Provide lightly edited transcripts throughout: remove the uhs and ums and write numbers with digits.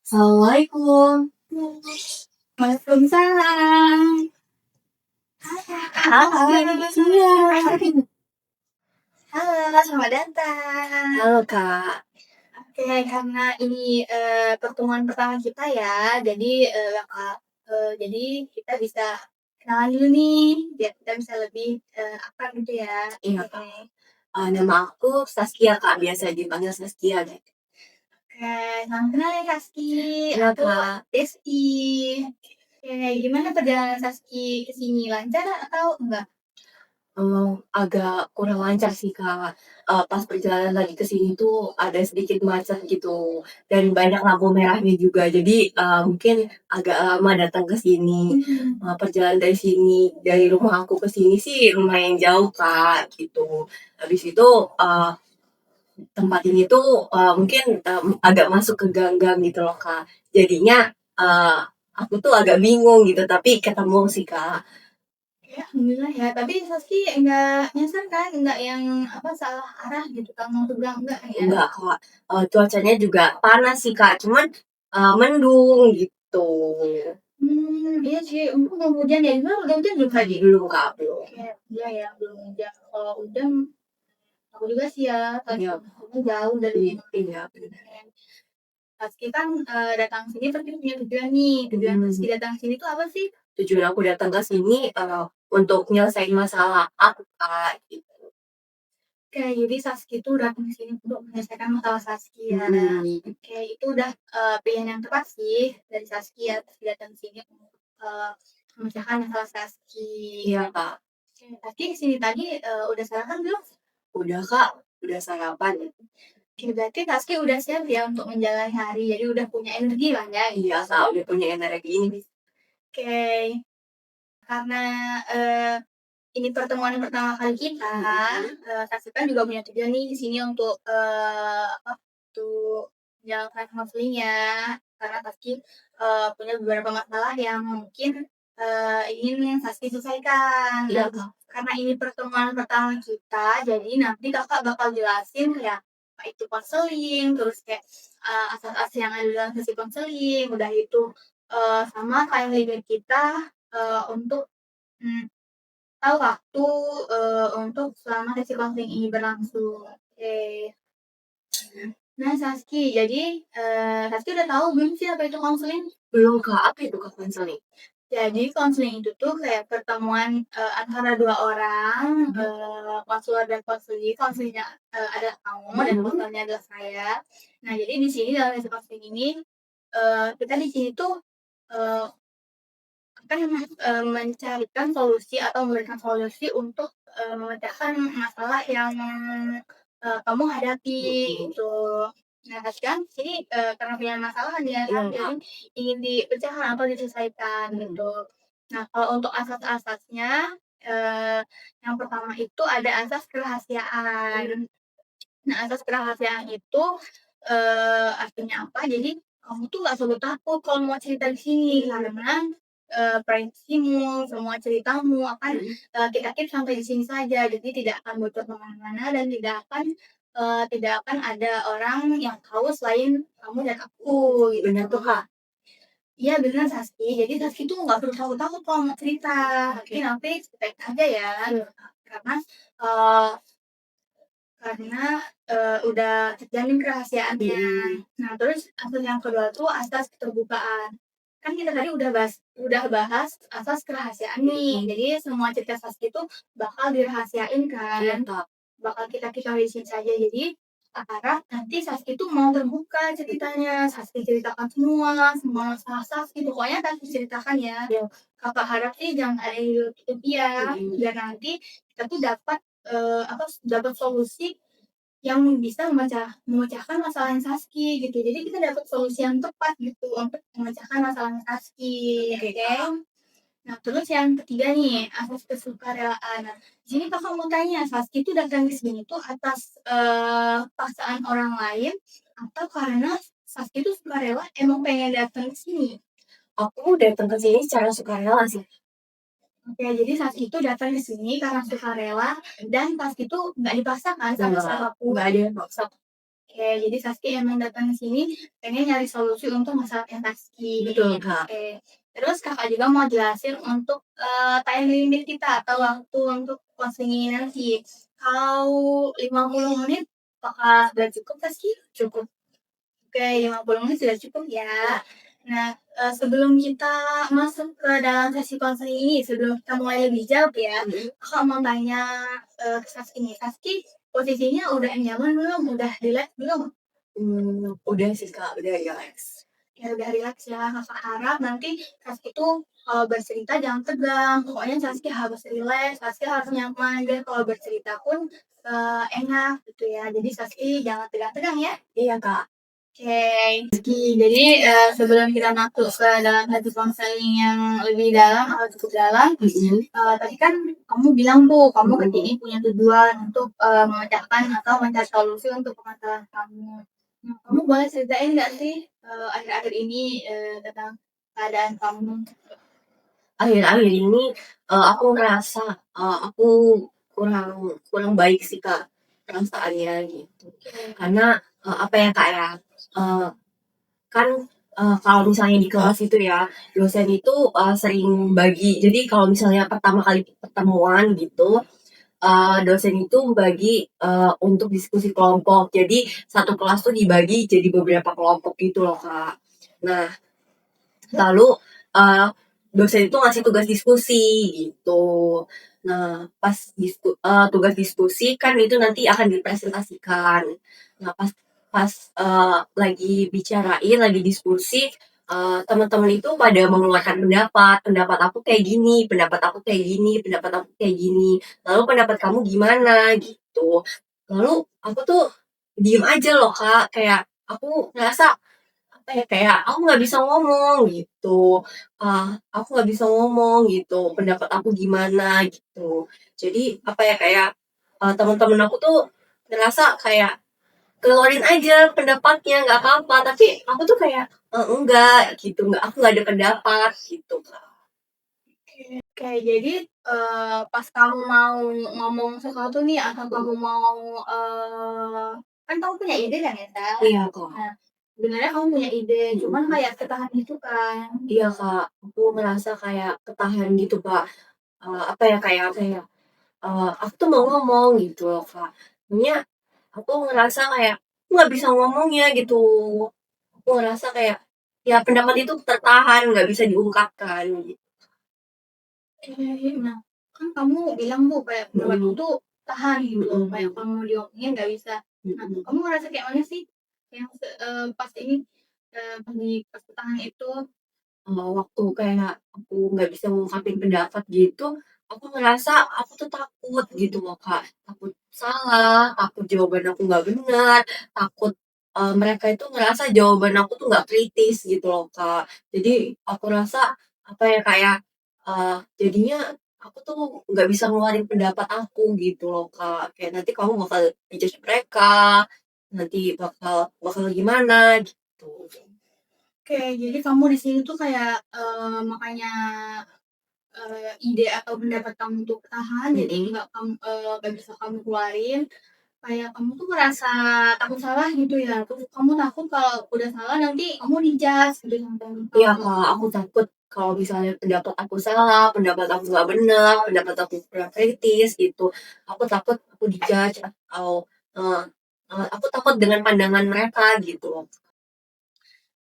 Assalamualaikum. Waalaikumsalam. Hai, iya. Halo, selamat datang. Halo Kak. Oke, karena ini pertemuan pertama kita ya, jadi Kak, jadi kita bisa kenalan dulu nih, biar kita bisa lebih akrab gitu ya. Iya Oke. Kak. Nama aku Saskia Kak, biasa dipanggil Saskia deh. Oke, salam kenal ya Saski. Iya Aku Kak. Desi. Oke, gimana perjalanan Saski ke sini? Lancar atau enggak? Agak kurang lancar sih Kak. Pas perjalanan lagi ke sini tuh ada sedikit macet gitu dan banyak lampu merahnya juga. Jadi mungkin agak lama datang ke sini. Perjalanan dari rumah aku ke sini sih lumayan jauh Kak gitu. Habis itu tempat ini tuh mungkin agak masuk ke gang-gang gitu loh Kak. Jadinya aku tuh agak bingung gitu, tapi ketemu sih Kak. Ya, alhamdulillah ya. Tapi Saski enggak nyasar kan? Enggak yang apa salah arah gitu kan mau seberang enggak ya? Enggak Kak. Cuacanya juga panas sih Kak, cuman mendung gitu. Iya sih. Untung belum hujan ya. Gimana udah hujan belum tadi? Belum Kak, belum. Iya, iya ya belum hujan. Kalau hujan aku juga sih ya. Tadi Iya, jauh dari iya benar. Saski kan datang sini tapi punya tujuan nih. Tujuan Saski datang sini tuh apa sih? Tujuan aku datang ke sini untuk nyelesain masalah aku Kak gitu. Oke, jadi Saski itu datang ke sini untuk menyelesaikan masalah Saski ya. Oke, itu udah pilihan yang tepat sih dari Saski ya. Saski datang ke sini untuk memecahkan masalah Saski. Iya Kak. Oke, Saski kesini tadi udah sarapan belum? Udah Kak, udah sarapan. Oke, berarti Saski udah siap ya untuk menjalani hari. Jadi udah punya energi lah ya. Iya Kak, udah punya energi ini. Oke, karena ini pertemuan pertama kali kita, Saksi kan juga punya tujuan nih di sini untuk apa untuk menjalankan konseling ya, karena Saski punya beberapa masalah yang mungkin ingin Saski selesaikan. Iya Kak. Karena ini pertemuan pertama kita, jadi nanti kakak bakal jelasin ya apa itu konseling, terus kayak asas-asas yang ada dalam sesi konseling, udah itu sama kayak leader kita untuk tahu waktu untuk selama sesi konseling ini berlangsung. Oke. Nah, Saski, jadi Saski udah tahu belum sih apa itu konseling? Belum Kak, apa itu Kak konseling? Jadi konseling itu tuh kayak pertemuan antara dua orang, konselor dan konseli. Konselnya ada kamu dan konselnya adalah saya. Nah, jadi di sini dalam sesi konseling ini kita di sini tuh eh, akan mencarikan solusi atau memberikan solusi untuk memecahkan masalah yang kamu hadapi gitu. Nah, kan sini karena punya masalah kan ya kan, jadi ingin dipecahkan atau diselesaikan gitu. Nah, kalau untuk asas-asasnya yang pertama itu ada asas kerahasiaan. Nah, asas kerahasiaan itu artinya apa? Jadi kamu tuh nggak perlu takut kalau mau cerita di sini karena privasimu, semua ceritamu akan kita keep sampai di sini saja. Jadi tidak akan bocor kemana-mana dan tidak akan ada orang yang tahu selain kamu dan aku. Gitu. Benar tuh Kak. Iya benar Saski. Jadi Saski tuh nggak perlu takut-takut kalau mau cerita. Tapi nanti ceritain aja ya. Karena eh, karena udah terjamin kerahasiaannya. Nah, terus asas yang kedua tuh asas keterbukaan. Kan kita tadi udah bahas asas kerahasiaan nih. Jadi semua cerita Saski itu bakal dirahasiain kan. Bakal kita di sini saja. Jadi harap nanti Saski itu mau terbuka ceritanya. Saski ceritakan semua masalah Saski. Pokoknya Saski ceritakan ya. Kakak harap sih jangan ada yang ditutup ya. Biar nanti kita tuh dapat solusi yang bisa memecahkan masalah Saski gitu. Jadi kita dapat solusi yang tepat gitu untuk memecahkan masalah Saski. Oke. Nah, terus yang ketiga nih, asas kesukarelaan. Nah, di sini kakak mau tanya, Saski itu datang ke sini tuh atas paksaan orang lain atau karena Saski itu sukarela emang pengen datang ke sini? Aku datang ke sini secara sukarela sih. Oke, jadi Saski itu datang ke sini karena sukarela dan Saski itu nggak dipaksakan sama siapapun. Nggak ada yang maksa. Oke, jadi Saski emang datang ke sini pengen nyari solusi untuk masalahnya Saski. Betul, Kak. Oke. Terus Kakak juga mau jelasin untuk, time limit kita atau waktu untuk konseling nanti. Kalau 50 menit apakah sudah cukup Saski? Cukup. Oke, 50 menit sudah cukup ya. Nah, sebelum kita masuk ke dalam sesi konseling ini, sebelum kita mulai lebih jauh ya, Kakak mau tanya, ke Saski nih. Saski posisinya udah nyaman belum? Udah rileks belum? Udah sih, Kak, udah rileks. Ya udah rileks ya, Kakak harap nanti Saski tuh kalau bercerita jangan tegang, pokoknya Saski harus rileks, Saski harus nyaman, dan kalau bercerita pun, enak gitu ya. Jadi Saski jangan tegang-tegang ya. Iya, Kak. Oke, jadi sebelum kita masuk ke dalam satu konseling yang lebih dalam atau cukup dalam, tadi kan kamu bilang tuh kamu kesini punya tujuan untuk memecahkan atau mencari solusi untuk permasalahan kamu. Nah, kamu boleh ceritain nggak sih akhir-akhir ini tentang keadaan kamu? Akhir-akhir ini, aku ngerasa, aku kurang kurang baik sih, Kak, perasaannya gitu. Karena, apa ya, Kak, ya, eee, kan, kalau misalnya di kelas itu ya, dosen itu, sering bagi jadi kalau misalnya pertama kali pertemuan gitu, dosen itu bagi, untuk diskusi kelompok. Jadi satu kelas tuh dibagi jadi beberapa kelompok gitu loh, Kak. Nah, lalu, dosen itu ngasih tugas diskusi gitu. Nah, pas tugas diskusi kan itu nanti akan dipresentasikan. Nah, pas pas, lagi bicarain, lagi diskusi, teman-teman itu pada mengeluarkan pendapat, "Pendapat aku kayak gini, pendapat aku kayak gini, pendapat aku kayak gini. Lalu pendapat kamu gimana?" Gitu. Lalu aku tuh diem aja loh, Kak, kayak aku ngerasa apa ya, kayak aku nggak bisa ngomong gitu, aku nggak bisa ngomong gitu, pendapat aku gimana gitu. Jadi apa ya, kayak, teman-teman aku tuh ngerasa kayak, "Keluarin aja pendapatnya, nggak apa-apa," tapi aku tuh kayak, enggak gitu, aku nggak ada pendapat gitu, Kak. Oke, jadi pas kamu mau ngomong sesuatu nih atau kamu mau kan kamu punya ide kan ya, Kak? Iya, Kak. Nah, sebenarnya kamu punya ide, cuman kayak ketahan gitu kan. Iya, Kak, aku ngerasa kayak ketahan gitu, Kak, apa ya, kayak, aku tuh mau ngomong gitu loh, Kak. Jadinya aku ngerasa kayak, aku nggak bisa ngomongnya gitu. Aku ngerasa kayak, ya pendapat itu tertahan, nggak bisa diungkapkan gitu. Oke, nah kan kamu bilang tuh kayak pendapat Mhm, tuh tahan gitu, kayak mhm, kamu diomongin nggak bisa. Nah, mhm. kamu ngerasa kayak mana sih yang pas ini, pas di pas ketahan itu? Waktu kayak aku nggak bisa ngungkapin pendapat gitu, aku ngerasa aku tuh takut gitu loh, Kak. Takut salah, takut jawaban aku nggak benar, takut, mereka itu ngerasa jawaban aku tuh nggak kritis gitu loh, Kak. Jadi aku rasa, apa ya, kayak, jadinya aku tuh nggak bisa ngeluarin pendapat aku gitu loh, Kak. Kayak nanti kamu bakal di-judge mereka, nanti bakal bakal gimana gitu. Oke, jadi kamu di sini tuh kayak, makanya, ide atau pendapat kamu tuh ketahan, jadi Mhm. nggak bisa kamu keluarin, kayak kamu tuh ngerasa takut salah gitu ya, terus kamu takut kalau udah salah nanti kamu di-judge gitu sama temen Iya, kamu. Kak, aku takut kalau misalnya pendapat aku salah, pendapat aku nggak benar, pendapat aku kurang kritis gitu. Aku takut aku di-judge atau, eee aku takut dengan pandangan mereka gitu loh.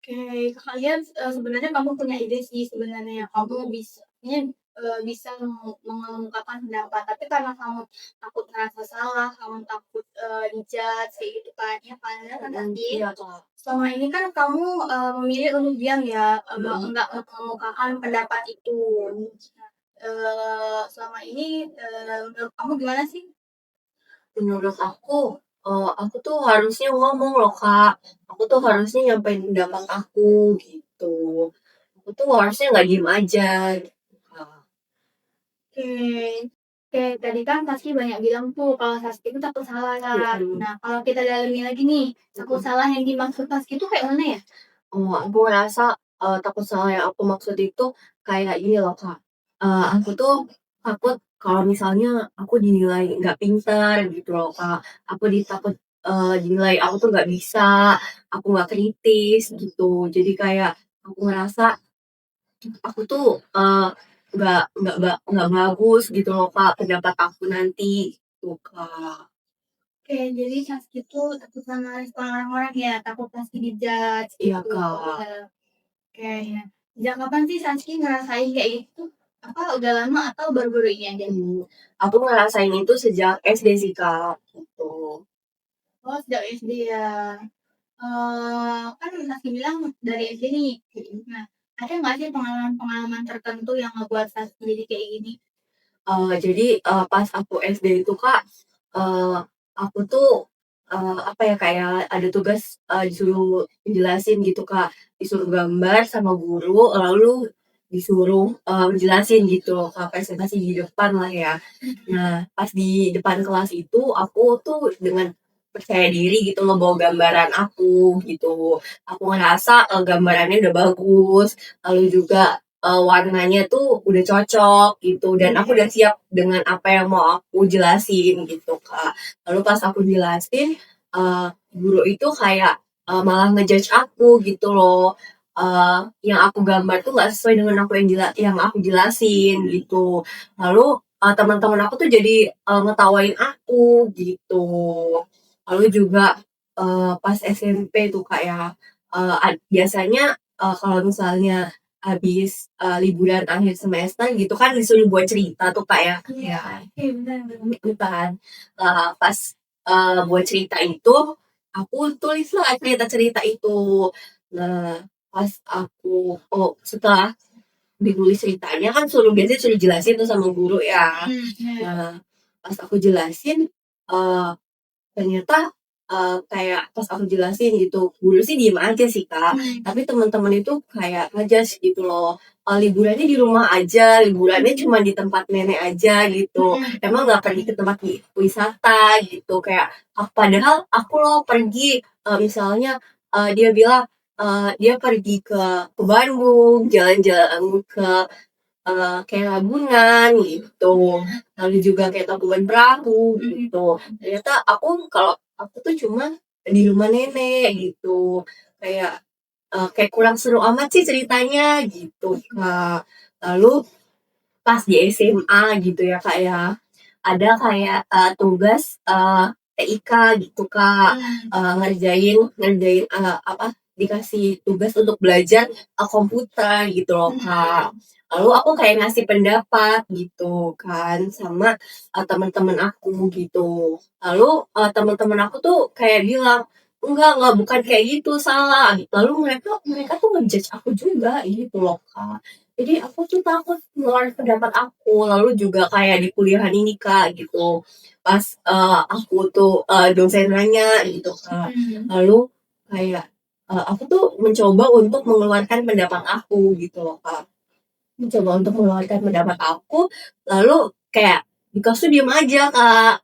Oke, Kakak lihat, sebenarnya kamu punya ide sih sebenarnya, kamu bisa mengemukakan pendapat, tapi karena kamu takut ngerasa salah, kamu takut, di-judge kayak gitu kan, ya kan? Ya kan, Kak? Iya, Kak. Selama ini kan kamu, memilih untuk diam ya, Mhm. enggak mengemukakan pendapat itu. Selama ini, menurut kamu gimana sih? Menurut aku tuh harusnya ngomong loh, Kak. Aku tuh harusnya nyampein pendapat aku gitu. Aku tuh harusnya nggak diem aja gitu, Kak. Oke. Oke, tadi kan Saski banyak bilang tuh kalau Saski itu takut salah, Kak. Mhm, Nah, kalau kita dalamin lagi nih, takut mhm. salah yang dimaksud Saski itu kayak mana ya? Aku ngerasa, takut salah yang aku maksud itu kayak ini loh, Kak, aku tuh takut kalau misalnya aku dinilai nggak pintar gitu loh, Kak. Aku takut, dinilai aku tuh nggak bisa, aku nggak kritis gitu. Jadi kayak aku ngerasa aku tuh, nggak bagus gitu loh Kak, pendapat aku nanti, gitu Kak. Oke, jadi Saskia tuh takut sama respon orang-orang ya, takut pasti di-judge Iya gitu. Kak. Oke, ya. Sejak kapan sih Saskia ngerasain kayak gitu? Apa udah lama atau baru-baru ini aja? Aku ngerasain itu sejak SD sih Kak, gitu. Oh, sejak SD ya. Kan Saskia bilang dari SD nih. Nah, ada nggak sih pengalaman-pengalaman tertentu yang ngebuat Saskia jadi kayak gini? Jadi, pas aku SD itu Kak, eee, aku tuh, apa ya, kayak ada tugas, disuruh jelasin gitu Kak, disuruh gambar sama guru, lalu disuruh, jelasin gitu Kak, presentasi di depan lah ya. Nah, pas di depan kelas itu, aku tuh dengan percaya diri gitu ngebawa gambaran aku, gitu. Aku ngerasa, gambarannya udah bagus, lalu juga, warnanya tuh udah cocok gitu, dan aku udah siap dengan apa yang mau aku jelasin gitu, Kak. Lalu pas aku jelasin, guru itu kayak, malah ngejudge aku gitu loh, yang aku gambar tuh nggak sesuai dengan yang aku jelasin gitu. Lalu, teman-teman aku tuh jadi, ngetawain aku gitu. Lalu juga, pas SMP tuh Kak ya, biasanya, kalau misalnya habis, liburan akhir semester gitu kan disuruh buat cerita tuh Kak ya. Iya, Iya. iya benar benar. Gitu kan. Pas, buat cerita itu, aku tulislah cerita-cerita itu. Nah, pas setelah ditulis ceritanya kan biasanya suruh jelasin tuh sama guru ya. Iya. Nah, pas aku jelasin, eee, ternyata, kayak pas aku jelasin gitu, guru sih diem aja sih, Kak, tapi teman-teman itu kayak nge-judge gitu loh, "Liburannya di rumah aja, liburannya cuma di tempat nenek aja," gitu, "emang nggak pergi ke tempat wisata?" Gitu, kayak, padahal aku loh pergi, misalnya, dia bilang, dia pergi ke Bandung, jalan-jalan ke kayak Ragunan gitu, lalu juga kayak Tangkuban Perahu gitu. Ternyata kalau aku tuh cuma di rumah nenek gitu, kayak, kayak kurang seru amat sih ceritanya gitu, Kak. Lalu pas di SMA gitu ya, Kak, ya, ada kayak, tugas, TIK gitu, Kak, ngerjain ngerjain, dikasih tugas untuk belajar, komputer gitu loh, Kak. Lalu aku kayak ngasih pendapat gitu kan sama, teman-teman aku gitu. Lalu, teman-teman aku tuh kayak bilang, enggak, bukan kayak gitu, salah." Lalu mereka mereka tuh nge-judge aku juga gitu loh, Kak. Jadi aku tuh takut ngeluarin pendapat aku, lalu juga kayak di kuliahan ini Kak, gitu. Pas, aku tuh, dosen nanya gitu Kak, lalu kayak, aku tuh mencoba untuk mengeluarkan pendapat aku gitu loh Kak. Mencoba untuk mengeluarkan pendapat aku, lalu kayak di kelas tuh diem aja Kak.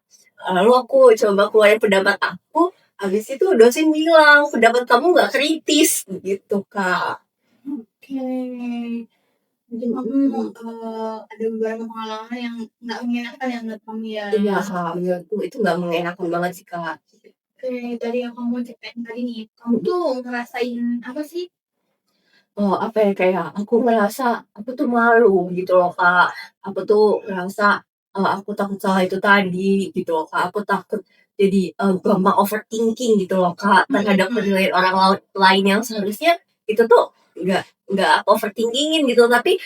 Lalu aku coba keluarin pendapat aku, habis itu dosen bilang, "Pendapat kamu nggak kritis," gitu Kak. Oke. Jadi kamu, ada beberapa pengalaman yang nggak mengenakan ya menurut kamu ya? Iya Kak, menurutku itu nggak mengenakan banget sih Kak. Oke, dari yang kamu ceritain tadi nih, kamu tuh ngerasain apa sih? Apa ya, kayak aku ngerasa aku tuh malu gitu loh, Kak. Aku tuh ngerasa, aku takut salah itu tadi gitu loh, Kak. Aku takut jadi, gampang overthinking gitu loh, Kak, terhadap penilaian orang lain yang seharusnya itu tuh nggak aku overthinking-in gitu, tapi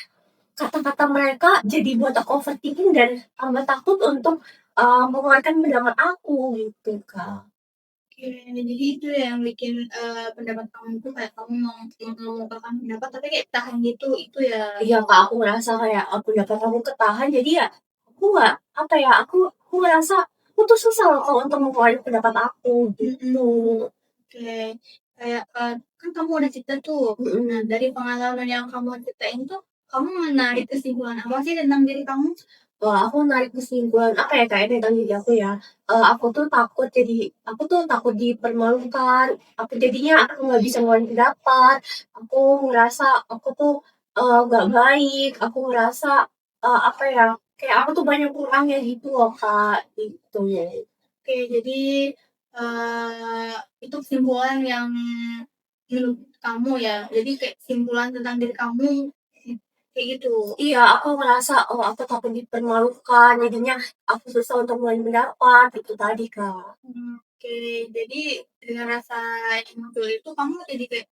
kata-kata mereka jadi buat aku overthinking dan tambah takut untuk, mengeluarkan pendapat aku gitu, Kak. Oke, jadi itu ya yang bikin, pendapat kamu tuh kayak kamu mau mengungkapkan pendapat tapi kayak tahan gitu, itu ya? Iya, Kak, aku ngerasa kayak aku dapat aku ketahan jadi ya, aku nggak apa ya, aku ngerasa aku tuh susah loh kalau untuk mengeluarkan pendapat aku gitu. Oke, kayak, kan kamu udah cerita tuh. Nah, dari pengalaman yang kamu ceritain tuh, kamu menarik kesimpulan apa sih tentang diri kamu? Wah, aku narik kesimpulan apa ya, Kak, tentang diri aku ya, aku tuh takut dipermalukan, aku jadinya aku nggak bisa ngeluarin pendapat, aku ngerasa aku tuh, nggak baik, aku ngerasa, apa ya, kayak aku tuh banyak kurangnya gitu loh, Kak, gitu. Oke, jadi, itu kesimpulan yang menurut kamu ya, jadi kayak kesimpulan tentang diri kamu, kayak gitu. Iya, aku ngerasa, oh aku takut dipermalukan, jadinya aku susah untuk mulai pendapat, itu tadi, Kak. Oke, jadi dengan rasa muncul itu kamu jadi kayak,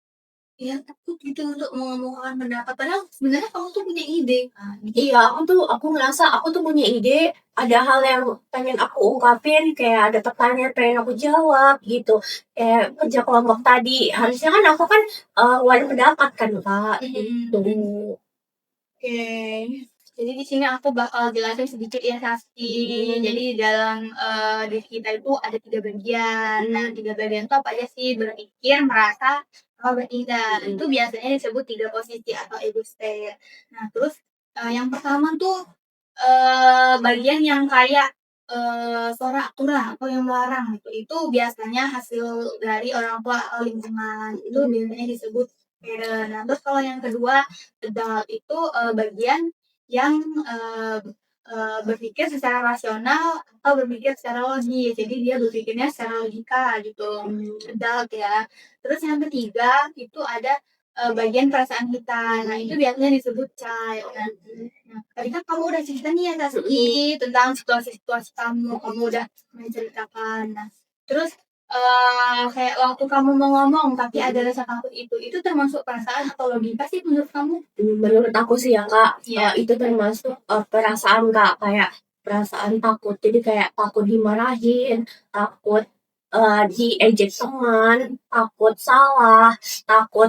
ya takut gitu untuk mengemukakan pendapat, padahal sebenarnya kamu tuh punya ide kan. Iya, aku ngerasa aku tuh punya ide, ada hal yang pengen aku ungkapin, kayak ada pertanyaan pengen aku jawab gitu. Kayak kerja kelompok tadi, harusnya kan aku kan ngeluarin pendapat kan, Kak, gitu. Oke, jadi di sini aku bakal jelasin sedikit ya Sasti. Jadi dalam diri kita itu ada 3 bagian. Nah, 3 bagian itu apa aja sih? Berpikir, merasa, sama bertindak. Itu biasanya disebut 3 posisi atau ego state. Nah, terus yang pertama tuh bagian yang kayak suara aturan atau yang melarang gitu. Itu biasanya hasil dari orang tua atau lingkungan. Itu biasanya disebut parent. Nah, terus kalau yang kedua adult itu bagian yang eee berpikir secara rasional atau berpikir secara logis. Jadi dia berpikirnya secara logika gitu, adult ya. Terus yang ketiga itu ada bagian perasaan kita. Nah, itu biasanya disebut child. Nah, tadi kan kamu udah cerita nih ya Taski tentang situasi-situasi kamu, kamu udah menceritakan. Nah, terus kayak waktu kamu mau ngomong tapi ada rasa takut itu termasuk perasaan atau logika sih menurut kamu? Menurut aku sih ya, Kak, Iya. itu termasuk, perasaan, Kak, kayak perasaan takut. Jadi kayak takut dimarahin, takut, diejek teman, takut salah, takut,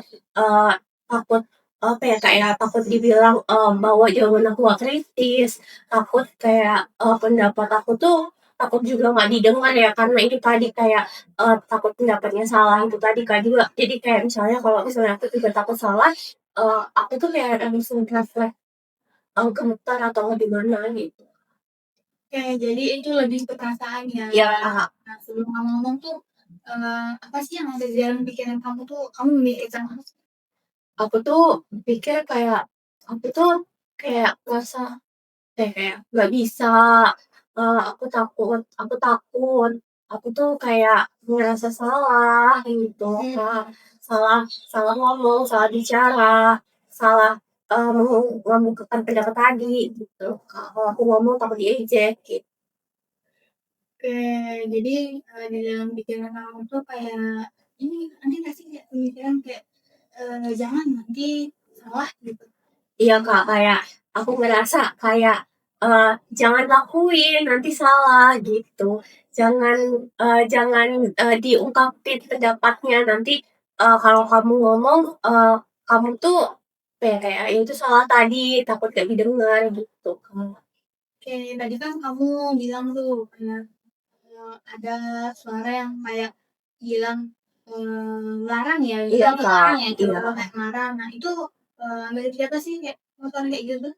takut, apa ya, kayak takut dibilang, bahwa jawaban aku nggak kritis, takut kayak, pendapat aku tuh takut juga nggak didengar ya, karena itu tadi kayak, takut pendapatnya salah itu tadi, Kak, juga. Jadi kayak misalnya kalau misalnya aku juga takut salah, aku tuh kayak langsung refleks, gemetar atau gimana gitu. Oke, jadi itu lebih ke perasaan ya? Iya, Kak. Nah, sebelum kamu ngomong tuh, apa sih yang ada di dalam pikiran kamu tuh, kamu memikirkan apa sih? Aku tuh pikir kayak, aku tuh kayak ngerasa kayak nggak bisa, aku tuh kayak ngerasa salah gitu, Kak. Salah salah ngomong, salah bicara, salah, mengemukakan pendapat tadi gitu, Kak. Kalau aku ngomong takut diejek gitu. Oke, jadi, di dalam pikiran kamu tuh kayak, ini nanti nggak sih kayak pemikiran kayak, jangan nanti salah gitu? Iya, Kak, kayak aku ngerasa kayak, jangan lakuin, nanti salah gitu. Jangan, diungkapin pendapatnya, nanti, kalau kamu ngomong, kamu tuh apa ya, kayak ya itu salah tadi, takut gak didengar gitu, Kak. Oke, tadi kan kamu bilang tuh kayak, ada suara yang kayak bilang, larang ya, Iya, bilang Kak, larang ya, iya. coba kayak marah. Nah, itu, dari siapa sih kayak suara kayak gitu?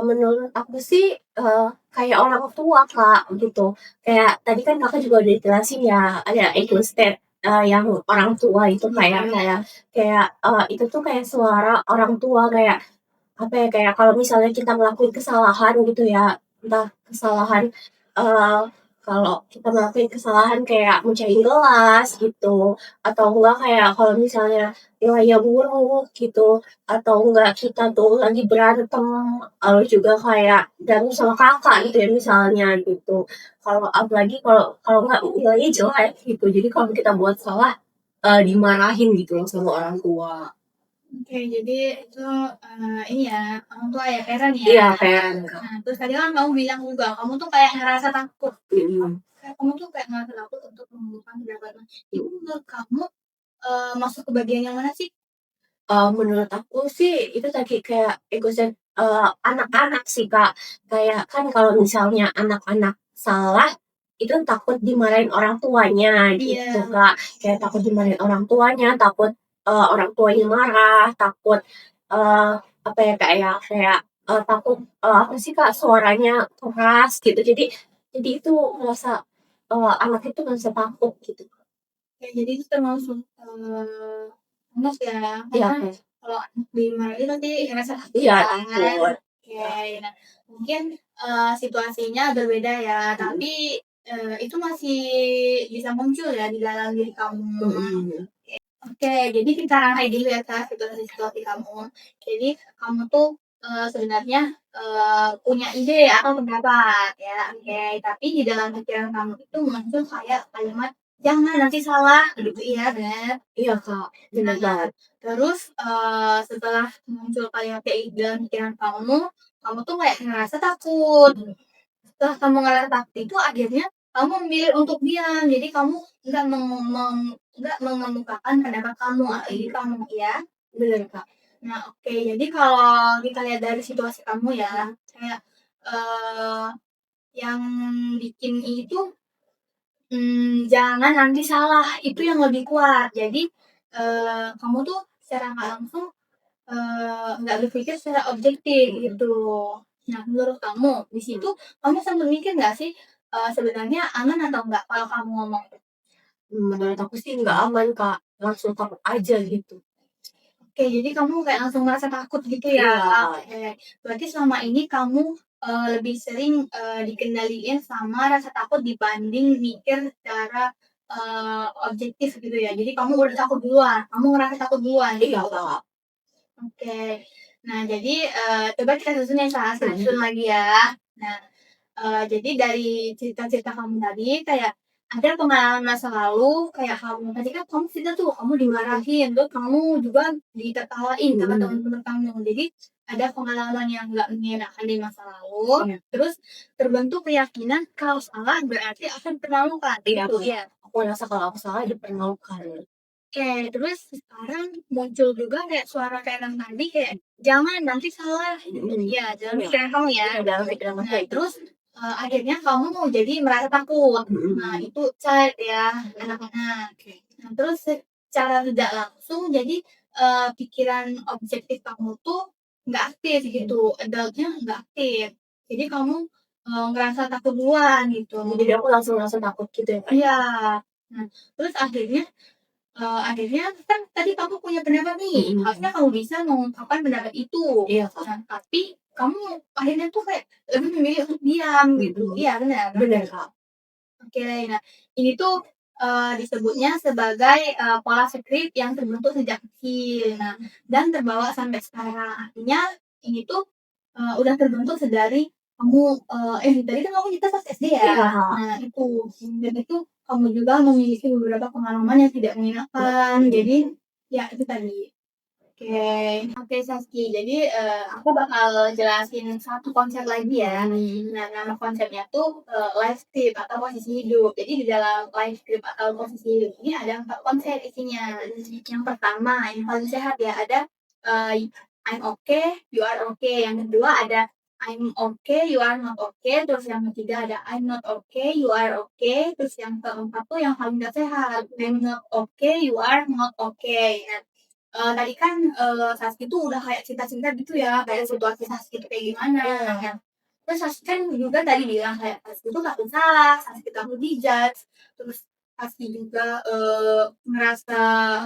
Menurut aku sih, kayak orang tua, Kak, gitu. Kayak tadi kan Kakak juga udah jelasin ya, ada ego state, yang orang tua itu kayak, itu tuh kayak suara orang tua kayak, apa ya, kayak kalau misalnya kita ngelakuin kesalahan gitu ya, entah kesalahan, eee, kalau kita ngelakuin kesalahan kayak mecahin gelas gitu, atau enggak kayak kalau misalnya nilainya buruk gitu, atau enggak kita tuh lagi berantem, lalu juga kayak berantem sama kakak gitu ya misalnya gitu. Kalau apalagi kalau kalau enggak nilainya jelek gitu, jadi kalau kita buat salah, dimarahin gitu loh sama orang tua. Oke, jadi itu, ini ya, orang tua ya, parent ya? Iya, parent, Kak. Nah, terus tadi kan kamu bilang juga, kamu tuh kayak ngerasa takut. Mhm. Kayak kamu tuh kayak ngerasa takut untuk mengungkapkan pendapat. Itu menurut kamu, masuk ke bagian yang mana sih? Menurut aku sih itu tadi kayak anak-anak sih, Kak. Kayak kan kalau misalnya anak-anak salah, itu takut dimarahin orang tuanya gitu, Iya. Kak. Kayak takut dimarahin orang tuanya, takut, orang tuanya marah, takut, eee, apa ya, Kak, ya, kayak, takut, apa sih, Kak, suaranya keras gitu. Jadi itu ngerasa, anak itu ngerasa takut gitu. Oke, jadi itu termasuk, anak ya, Iya, karena Kak. kalau anak dimarahin nanti ngerasa takut Iya, kan. takut. Oke, nah mungkin, situasinya berbeda ya, tapi itu masih bisa muncul ya di dalam diri kamu. Mhm. Oke, jadi kita rangkai dulu ya Kak, situasi-situasi kamu. Jadi kamu tuh, sebenarnya, punya ide atau pendapat ya, oke. Tapi di dalam pikiran kamu itu muncul kayak kalimat, "Jangan, nanti salah," gitu iya bener? Iya, Kak, bener Nah, banget. terus, setelah muncul kayak kayak gitu dalam pikiran kamu, kamu tuh kayak ngerasa takut. Setelah kamu ngerasa takut itu akhirnya kamu memilih untuk diam. Jadi kamu nggak nggak mengemukakan pendapat kamu atau ide kamu, ya. Bener, Kak. Nah, oke. Jadi kalau kita lihat dari situasi kamu ya, kayak, eee, yang bikin itu, jangan nanti salah, itu yang lebih kuat. Jadi, kamu tuh secara nggak langsung, nggak berpikir secara objektif Mhm. gitu. Nah, menurut kamu di situ kamu sambil mikir nggak sih, sebenarnya aman atau enggak kalau kamu ngomong? Menurut aku sih nggak aman, Kak, langsung takut aja gitu. Oke, jadi kamu kayak langsung merasa takut gitu ya? Iya. Oke, berarti selama ini kamu, lebih sering, dikendaliin sama rasa takut dibanding mikir secara, objektif gitu ya? Jadi kamu udah takut duluan, kamu ngerasa takut duluan Iya, gitu? Kak. Oke. Nah, jadi, coba kita susun ya, susun Mhm. lagi ya. Nah, jadi dari cerita-cerita kamu tadi kayak ada pengalaman masa lalu kayak kamu tadi kan kamu cerita tuh kamu dimarahin, terus kamu juga ditertawain sama Mhm. teman-teman kamu. Jadi ada pengalaman yang nggak menyenangkan di masa lalu, Iya. terus terbentuk keyakinan kalau salah berarti akan dipermalukan, Iya, gitu Kak. ya? Aku ngerasa kalau aku salah dipermalukan. Oke, terus sekarang muncul juga kayak suara kayak yang tadi kayak, "Jangan, nanti salah." Gitu. Mhm. Iya, dalam Iya. pikiran kamu ya? Iya, dalam pikiran aku Nah, kayak gitu. terus, akhirnya kamu jadi merasa takut. Nah, Mhm. itu child ya, anak-anak. Nah, terus secara tidak langsung jadi, pikiran objektif kamu tuh nggak aktif gitu, adult-nya nggak aktif. Jadi kamu, ngerasa takut duluan gitu. Jadi aku langsung langsung takut gitu ya, Kak? Iya. Nah, terus akhirnya kan tadi kamu punya pendapat nih, Mhm. harusnya kamu bisa mengungkapkan pendapat itu. Iya, Kak. Nah, tapi kamu akhirnya tuh kayak lebih memilih untuk diam gitu. Mhm. Iya benar? Bener, Kak. Oke, nah ini tuh, disebutnya sebagai, pola skrip yang terbentuk sejak kecil. Nah, dan terbawa sampai sekarang. Artinya ini tuh, udah terbentuk sedari kamu, tadi kan kamu cerita pas SD ya? Iya, Kak. Nah itu, dan itu kamu juga memiliki beberapa pengalaman yang tidak menyenangkan. Jadi, ya itu tadi. Oke Saski, jadi, aku bakal jelasin satu konsep lagi ya. Nah, nama konsepnya tuh, life script atau posisi hidup. Jadi di dalam life script atau posisi hidup ini ada 4 konsep isinya. Yang pertama, yang paling sehat ya, ada, I'm okay, you are okay. Yang kedua ada I'm okay, you are not okay. Terus yang ketiga ada I'm not okay, you are okay. Terus yang keempat tuh yang paling gak sehat, I'm not okay, you are not okay. Nah, tadi kan, Saski tuh udah kayak cinta-cinta gitu ya, kayak situasi Saski tuh kayak gimana, ya. Terus Saski kan juga tadi bilang kayak Saski tuh takut salah, Saski takut di-judge, terus Saski juga, ngerasa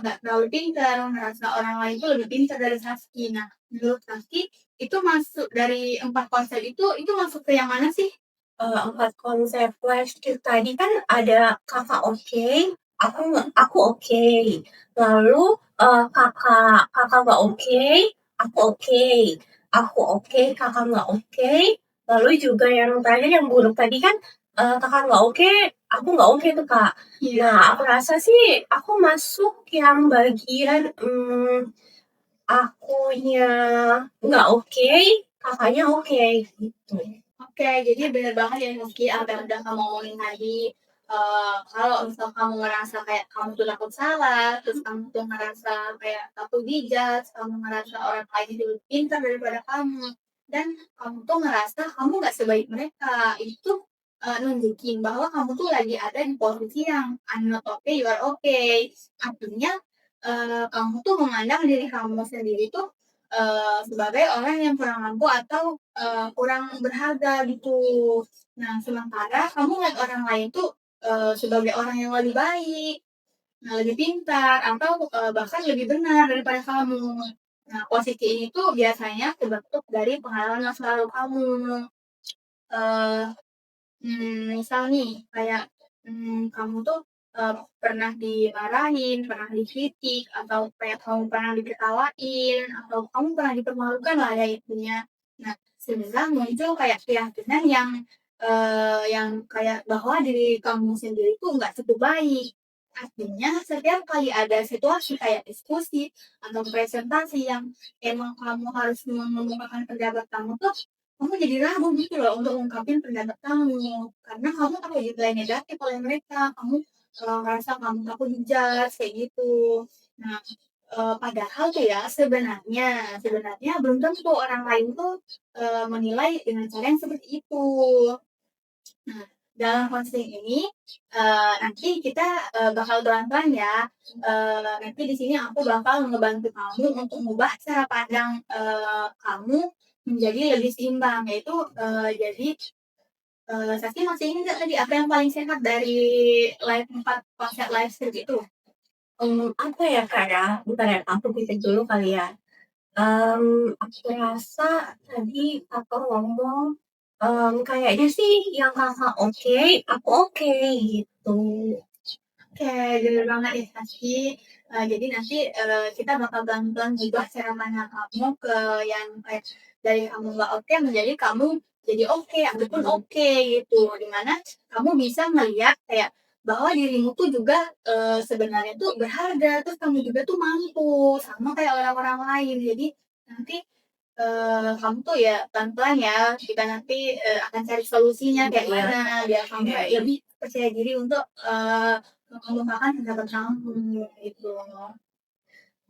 nggak terlalu pintar, ngerasa orang lain tuh lebih pintar dari Saski. Nah, menurut Saski, itu masuk dari 4 konsep itu masuk ke yang mana sih? 4 konsep life skill tadi kan ada Kakak oke, aku oke. Lalu, Kakak nggak oke, aku oke. Aku oke, Kakak nggak oke. Lalu juga yang tadi yang buruk tadi kan, Kakak nggak oke, aku nggak oke tuh, Kak. Iya. Nah, aku rasa sih aku masuk yang bagian, akunya nggak oke, Kakaknya oke, gitu. Oke, jadi bener banget ya Rizky, apa yang udah kamu omongin tadi. Kalau misal kamu ngerasa kayak kamu tuh takut salah, terus kamu tuh ngerasa kayak takut di-judge, kamu ngerasa orang lain itu lebih pintar daripada kamu, dan kamu tuh ngerasa kamu nggak sebaik mereka. Itu nunjukin bahwa kamu tuh lagi ada di posisi yang I'm not okay, you are okay. Artinya kamu tuh memandang diri kamu sendiri tuh sebagai orang yang kurang mampu atau kurang berharga gitu. Nah, sementara kamu ngeliat orang lain tuh, sebagai orang yang lebih baik, nah lebih pintar, atau, bahkan lebih benar daripada kamu. Nah, posisi ini tuh biasanya terbentuk dari pengalaman masa lalu kamu. Eee Misal nih kayak, kamu tuh, pernah dimarahin, pernah dikritik, atau kayak kamu pernah diketawain, atau kamu pernah dipermalukan lah ya intinya. Nah, sehingga muncul kayak keyakinan yang kayak bahwa diri kamu sendiri tuh nggak cukup baik. Artinya setiap kali ada situasi kayak diskusi atau presentasi yang emang kamu harus mengemukakan pendapat kamu tuh, kamu jadi ragu gitu loh untuk ungkapin pendapat kamu, karena kamu takut dinilai negatif oleh mereka, kamu, ngerasa kamu takut di-judge kayak gitu. Nah, padahal tuh ya sebenarnya sebenarnya belum tentu orang lain tuh, menilai dengan cara yang seperti itu. Nah, dalam konseling ini, nanti kita, bakal pelan-pelan ya, nanti di sini aku bakal ngebantu kamu untuk mengubah cara pandang, kamu menjadi lebih seimbang, yaitu, jadi, Saski masih ingat nggak tadi apa yang paling sehat dari live 4 konsep live stream itu? Apa ya, Kak, ya? Bentar ya, aku pikir dulu kali ya. Aku rasa tadi Kakak ngomong, kayaknya sih yang Kakak oke, aku oke, gitu. Oke, bener banget ya Saski. Jadi nanti, kita bakal pelan-pelan ngubah cara pandang kamu ke yang kayak dari kamu nggak oke menjadi kamu jadi oke, aku pun oke gitu. Di mana kamu bisa melihat kayak bahwa dirimu tuh juga, sebenarnya tuh berharga, terus kamu juga tuh mampu, sama kayak orang-orang lain. Jadi nanti, kamu tuh ya pelan-pelan ya, kita nanti, akan cari solusinya kayak Iya, mana biar kamu iya, kayak iya. lebih percaya diri untuk, mengembangkan pendapat kamu gitu.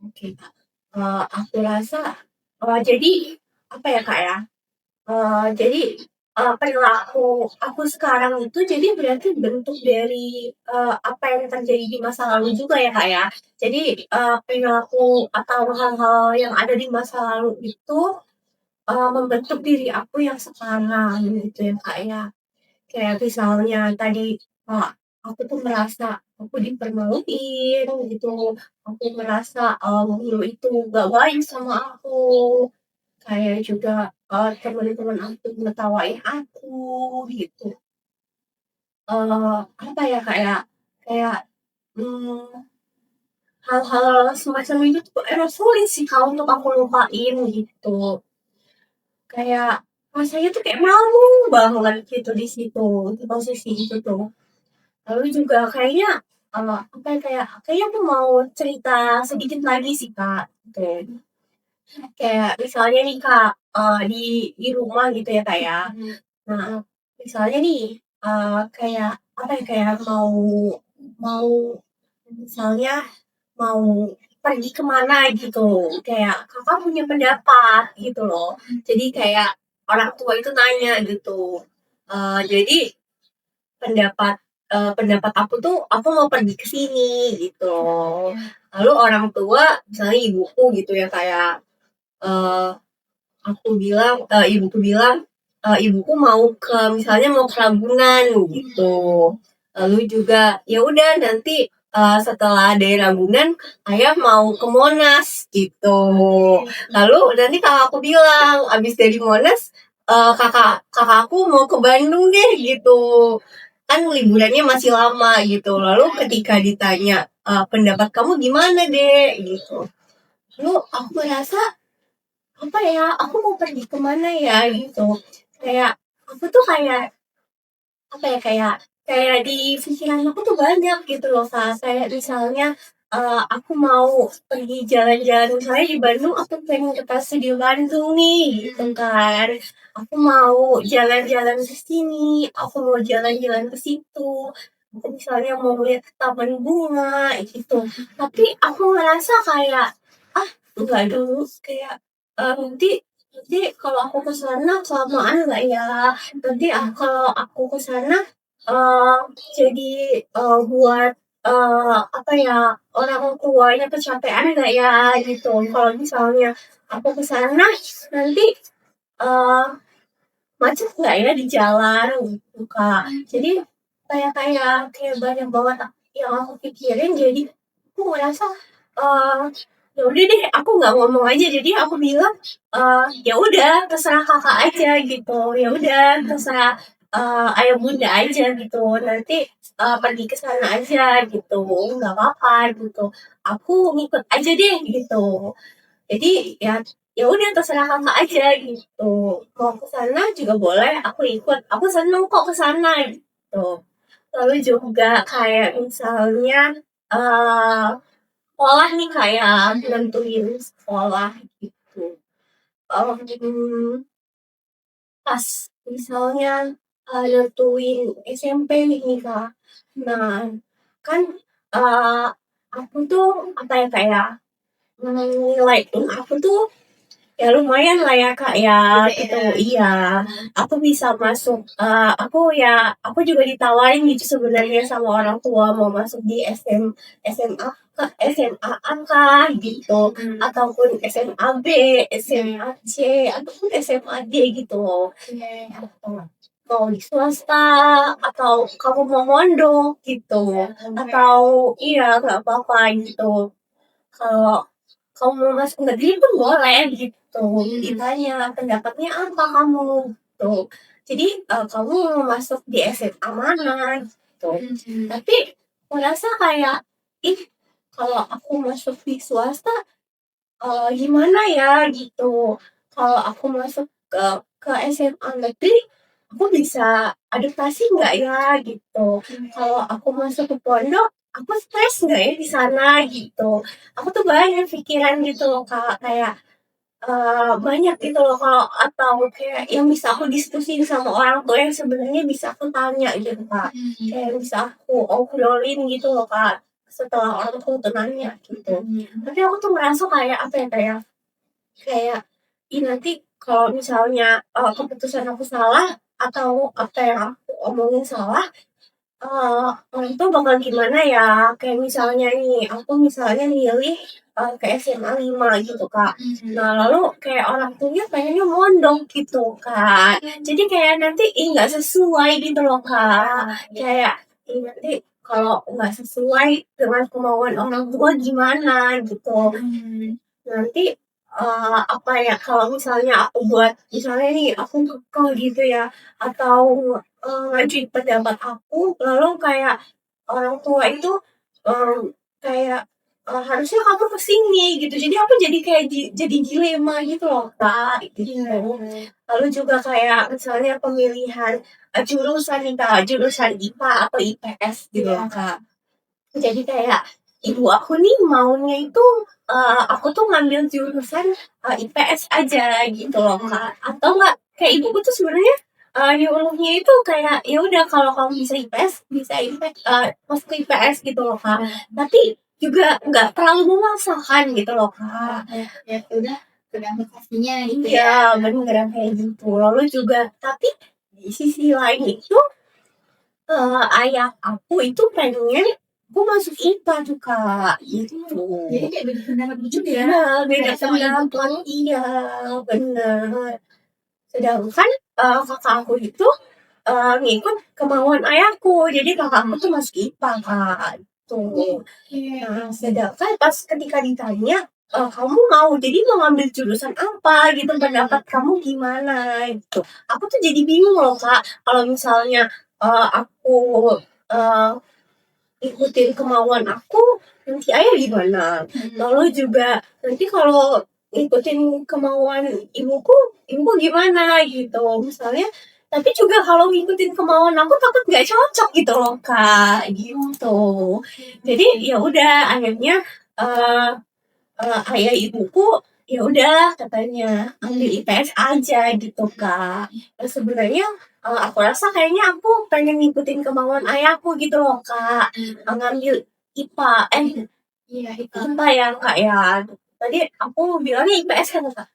Oke, Kak. Aku rasa, jadi apa ya, Kak, ya? Jadi, perilaku aku sekarang itu jadi berarti bentuk dari, apa yang terjadi di masa lalu juga ya, Kak, ya. Jadi, perilaku atau hal-hal yang ada di masa lalu itu, membentuk diri aku yang sekarang gitu ya, Kak, ya. Kayak misalnya tadi, aku tuh merasa aku dipermaluin gitu, aku merasa, guru itu gak baik sama aku. Kayak juga, temen-temen aku ngetawain aku gitu. Apa ya, kayak kayak, mmm, hal-hal semacam itu tuh emang sulit sih Kak untuk aku lupain gitu. Kayak rasanya tuh kayak malu banget gitu di situ, di posisi itu tuh. Lalu juga kayaknya, apa ya, kayaknya aku mau cerita sedikit lagi sih Kak, gitu. Kayak misalnya nih Kak, di rumah gitu ya Kak ya. Nah, misalnya nih, kayak apa ya, kayak mau mau misalnya mau pergi kemana gitu, kayak Kakak punya pendapat gitu loh. Jadi kayak orang tua itu nanya gitu, jadi pendapat pendapat aku tuh, aku mau pergi ke sini gitu loh. Lalu orang tua, misalnya ibuku gitu ya, kayak, eee ibuku bilang, ibuku mau ke misalnya mau ke Ragunan gitu. Lalu juga, ya udah nanti, setelah dari Ragunan, ayah mau ke Monas gitu. Lalu nanti kakakku bilang, abis dari Monas, kakakku mau ke Bandung deh gitu. Kan liburannya masih lama gitu. Lalu ketika ditanya, pendapat kamu gimana deh gitu. Lalu aku merasa apa ya, aku mau pergi kemana ya gitu. Kayak aku tuh kayak apa ya, kayak di pikiran aku tuh banyak gitu loh Kak. Kayak misalnya aku mau pergi jalan-jalan misalnya di Bandung, aku pengen ke Studio Bandung nih gitu kan. Aku mau jalan-jalan ke sini, aku mau jalan-jalan ke situ. Aku misalnya mau lihat taman bunga gitu. Tapi aku ngerasa kayak ah enggak dulu kayak nanti nanti kalau aku ke sana kelamaan nggak ya? Nanti kalau aku ke sana eee, jadi, buat, apa ya, orang tuanya kecapean nggak ya gitu. Kalau misalnya aku ke sana nanti, eee, macet nggak ya di jalan gitu, Kak. Jadi kayak banyak banget yang aku pikirin jadi aku ngerasa, eee, ya udah deh aku nggak ngomong aja. Jadi aku bilang, ya udah terserah Kakak aja gitu, ya udah terserah ayah bunda aja gitu, nanti, pergi ke sana aja gitu, nggak apa-apa gitu, aku ngikut aja deh gitu. Jadi ya udah terserah Kakak aja gitu, mau ke sana juga boleh, aku ikut, aku seneng kok ke sana gitu. Lalu juga kayak misalnya, eee, sekolah nih kayak nentuin sekolah gitu, mmm, pas misalnya, nentuin SMP nih Kak. Nah kan, eee, aku tuh apa ya, kayak, nilai aku tuh ya lumayan lah ya Kak ya, gitu iya. Aku bisa masuk, aku juga ditawarin gitu sebenarnya sama orang tua mau masuk di SMA Kak, SMA-an kah gitu, ataupun SMA B, SMA C, ataupun SMA D gitu. Mau di swasta, atau kamu mau mondok gitu, atau iya nggak apa-apa gitu. Kalau kamu mau masuk negeri pun boleh gitu, ditanya pendapatnya apa kamu gitu. Jadi kamu mau masuk di SMA mana gitu. Tapi aku rasa kayak, ih kalau aku masuk di swasta gimana ya gitu. Kalau aku masuk ke SMA negeri, aku bisa adaptasi nggak ya gitu. Kalau aku masuk ke pondok, aku stres nggak ya di sana gitu. Aku tuh banyak pikiran gitu loh Kak, kayak banyak gitu loh kalau atau kayak yang bisa aku diskusiin sama orang tua yang sebenarnya bisa aku tanya gitu Kak. Kayak bisa aku obrolin gitu loh Kak, setelah orang tua tuh nanya gitu. Tapi aku tuh merasa kayak apa ya, kayak, ih nanti kalau misalnya, keputusan aku salah atau apa yang aku omongin salah, orang tua bakal gimana ya? Kayak misalnya nih, aku misalnya milih, ke SMA 5 gitu, Kak. Nah, lalu kayak orang tuanya pengennya mondok gitu, Kak. Jadi kayak nanti, ih nggak sesuai gitu loh, Kak. Kayak, ih nanti kalau nggak sesuai dengan kemauan orang tua gimana gitu. Nanti, apa ya, kalau misalnya aku buat misalnya nih aku kekeh gitu ya, atau, ngajuin pendapat aku, lalu kayak orang tua itu, mmm, kayak, "Harusnya kamu ke sini," gitu. Jadi aku jadi kayak jadi dilema gitu loh, Kak, gitu. Lalu juga kayak misalnya pemilihan, jurusan nih, Kak, jurusan IPA atau IPS gitu loh, Kak. Jadi kayak ibu aku nih maunya itu, aku tuh ngambil jurusan, IPS aja gitu loh, Kak. Atau enggak kayak ibuku tuh sebenarnya, nyuruhnya itu kayak, "Ya udah kalau kamu bisa IPS, bisa masuk ke IPS," gitu loh, Kak. Tapi juga nggak terlalu memaksakan gitu loh, Kak. Ya udah tergantung pastinya gitu Iya, ya. bener kayak gitu. Lalu juga tapi di sisi lain itu ayah aku itu pengen aku masuk IPA tuh, Kak, gitu. Jadi kayak beda pendapat gitu ya? Iya, beda Kayak sama ibu pendapat, tuh. iya, bener. Sedangkan, kakak aku itu, ngikut kemauan ayahku, jadi kakak aku tuh masuk IPA, Kak, gitu. Oke. Nah, sedangkan pas ketika ditanya, "Kamu mau jadi mau ngambil jurusan apa?" Gitu, "Pendapat kamu gimana?" Gitu. Aku tuh jadi bingung loh, Kak, kalau misalnya, aku, eee, ikutin kemauan aku, nanti ayah gimana? Lalu juga nanti kalau ngikutin kemauan ibuku, ibuku gimana gitu. Misalnya tapi juga kalau ngikutin kemauan aku takut nggak cocok gitu loh, Kak, gitu. Jadi ya udah akhirnya, eee ayah ibuku, ya udah katanya, "Ambil IPS aja," gitu, Kak. Sebenarnya, aku rasa kayaknya aku pengen ngikutin kemauan ayahku gitu loh, Kak, ngambil IPA Iya, itu. IPA ya, Kak, ya. Tadi aku bilangnya IPS kan, Kak?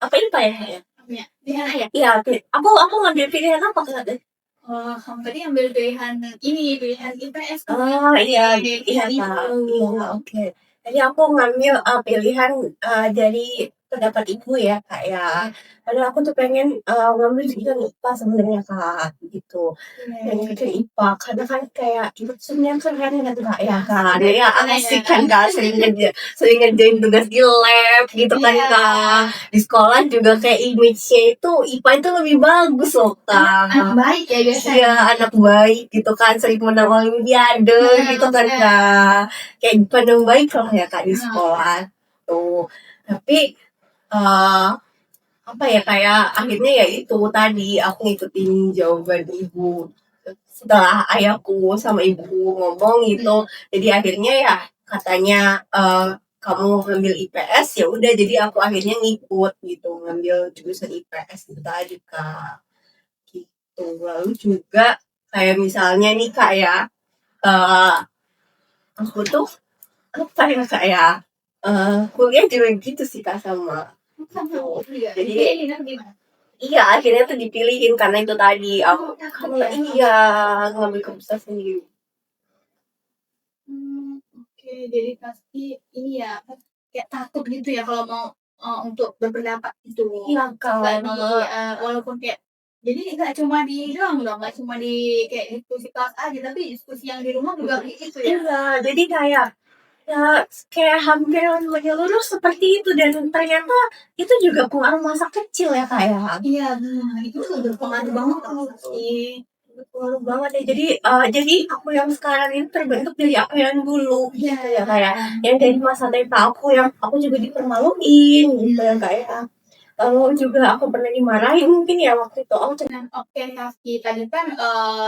Apa IPA ya, Kak, ya? Apa ya? Pilihan ya? Iya, aku ngambil pilihan apa, Kak, tadi? Oh, kamu tadi ambil pilihan ini, pilihan IPS kan? Oh, iya iya, Pilihan Kak. itu. Iya, oke. Jadi aku ngambil, pilihan, dari pendapat ibu ya, Kak, ya. Padahal aku tuh pengen, ngambil jurusan IPA sebenarnya, Kak, gitu. Pengen Oke. ke IPA karena kan kayak jurusannya keren gitu, Kak, ya, Kak. Asik Jadi ya gitu ya. asik kan, Kak, sering ngerjain tugas di lab gitu kan, Iya. Kak. Di sekolah juga kayak image-nya itu IPA itu lebih bagus loh, Anak Kak. baik ya Iya, biasanya. anak baik gitu kan, sering menang olimpiade gitu kan, Bener. Kak. Kayak dipandang baik lah ya, Kak, di Heeh. sekolah tuh. Tapi, eee, apa ya, kayak akhirnya ya itu tadi, aku ngikutin jawaban ibu. Setelah ayahku sama ibuku ngomong gitu, jadi akhirnya ya katanya, "Kamu ngambil IPS," ya udah jadi aku akhirnya ngikut gitu, ngambil jurusan IPS itu tadi, Kak. Gitu. Lalu juga kayak misalnya nih Kak ya, eee, aku tuh apa ya Kak ya, kuliah juga gitu sih Kak sama gitu. Iya, Jadi dipilihin atau gimana? iya akhirnya tuh dipilihin karena itu tadi aku Oh, takut karena ya? iya ngambil keputusan sendiri. Oke. Jadi pasti ini ya, apa, kayak takut gitu ya kalau mau, untuk berpendapat gitu. Iya Nggak di Kak. walaupun kayak jadi nggak cuma di doang dong, nggak cuma di kayak diskusi kelas aja, tapi diskusi yang di rumah juga kayak gitu ya? Iya, jadi kayak ya kayak hampir menyeluruh seperti itu dan ternyata itu juga pengaruh masa kecil ya Kak ya. Iya benar, itu tuh berpengaruh banget tau sih. Berpengaruh banget ya. Jadi aku yang sekarang ini terbentuk dari aku yang dulu Iya. gitu ya kayak yang dari masa TK aku yang aku juga dipermaluin gitu ya kayak lalu juga aku pernah dimarahin mungkin ya waktu itu aku Nah, oke Kaki, tadi kan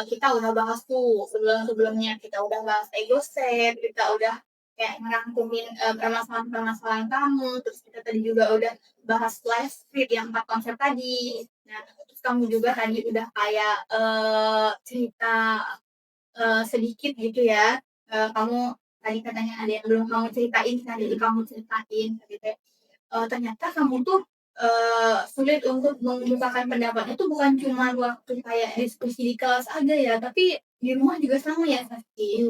kita udah bahas tuh sebelum-sebelumnya kita udah bahas ego set, kita udah kayak ngerangkumin permasalahan-permasalahan kamu, terus kita tadi juga udah bahas life script yang 4 konsep tadi. Nah, terus kamu juga tadi udah kayak cerita sedikit gitu ya. Kamu tadi katanya ada yang belum kamu ceritain, nah jadi kamu ceritain gitu ya. Ternyata kamu tuh sulit untuk mengungkapkan pendapat itu bukan cuma waktu kayak diskusi di kelas aja ya, tapi di rumah juga sama ya pasti.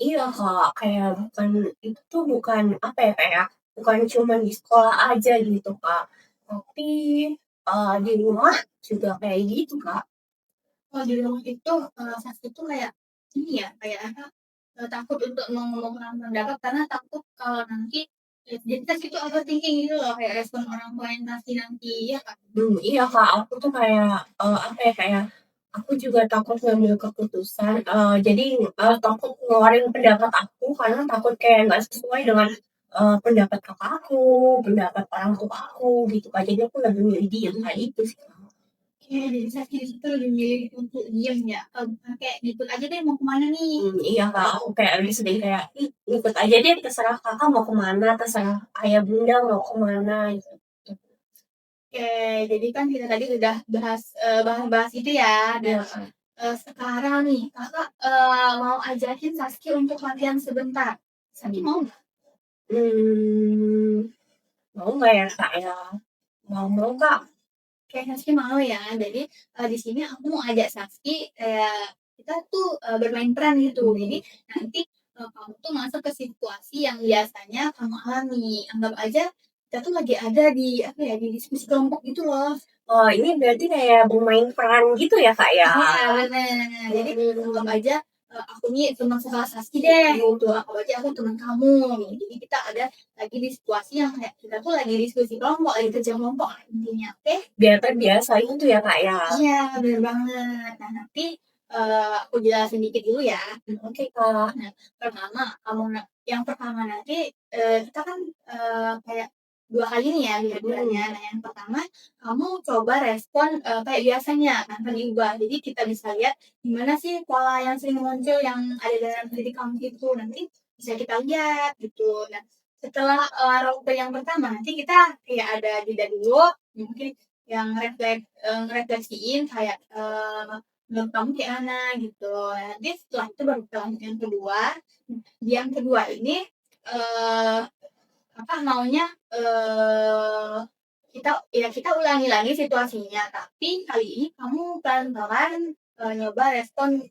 iya Kak kayak bukan itu tuh bukan apa ya kayak bukan cuma di sekolah aja gitu Kak tapi di rumah juga kayak gitu Kak. Kalau di rumah itu Sasti tuh kayak ini ya, kayak apa, takut untuk mengumumkan pendapat karena takut kalau nanti jadi Sasti tuh overthinking gitu loh, kayak respon orang tua yang kasih nanti, ya kan? Iya Kak, aku tuh kayak, apa ya, kayak aku juga takut ngambil keputusan, jadi, takut ngeluarin pendapat aku karena takut kayak nggak sesuai dengan, pendapat kakak aku, pendapat orang tua aku gitu Kak, jadi aku lebih milih diem, kayak itu sih Kak. Oke, jadi Sasti di situ lebih milih untuk diam ya, bukan kayak ngikut aja deh mau kemana nih. Iya Kak, aku kayak lebih sering kayak, "Ih, ikut aja deh terserah Kakak mau ke mana, terserah ayah bunda mau ke mana," gitu. Oke, jadi kan kita tadi udah bahas, bahas-bahas itu ya. Dan, Iya Kak. sekarang nih Kakak, mau ajakin Saski untuk latihan sebentar. Saski mau nggak? Mmm, mau nggak ya Kak ya? Mau mau Kak. Oke, Saski mau ya. Jadi, di sini aku mau ajak Saski kayak kita tuh, bermain peran gitu. Jadi nanti, kamu tuh masuk ke situasi yang biasanya kamu alami. Anggap aja kita tuh lagi ada di apa ya, di diskusi kelompok gitu loh. Oh, ini berarti kayak bermain peran gitu ya, Kak, ya? Iya bener. Jadi anggap aja, aku nih teman sekelas Saski deh gitu, anggap aja aku teman kamu gitu. Jadi kita ada lagi di situasi yang kayak kita tuh lagi diskusi kelompok, lagi kerja kelompok lah intinya, oke? Biar terbiasa gitu ya, Kak, ya? Iya bener banget. Nah nanti, aku jelasin dikit dulu ya. Oke, Kak. Nah, yang pertama nanti, kita kan, kayak 2 kali nih ya liburannya. Nah, yang pertama kamu coba respon, kayak biasanya tanpa diubah. Jadi kita bisa lihat gimana sih pola yang sering muncul yang ada dalam diri kamu itu, nanti bisa kita lihat gitu. Nah, setelah, role play yang pertama nanti kita kayak ada jeda dulu, mungkin yang ngerefleksiin kayak, menurut kamu kayak mana gitu. Nanti setelah itu baru kita lanjut yang kedua. Di yang kedua ini, eee, apa maunya, kita ulangi lagi situasinya, tapi kali ini kamu pelan-pelan, nyoba respon,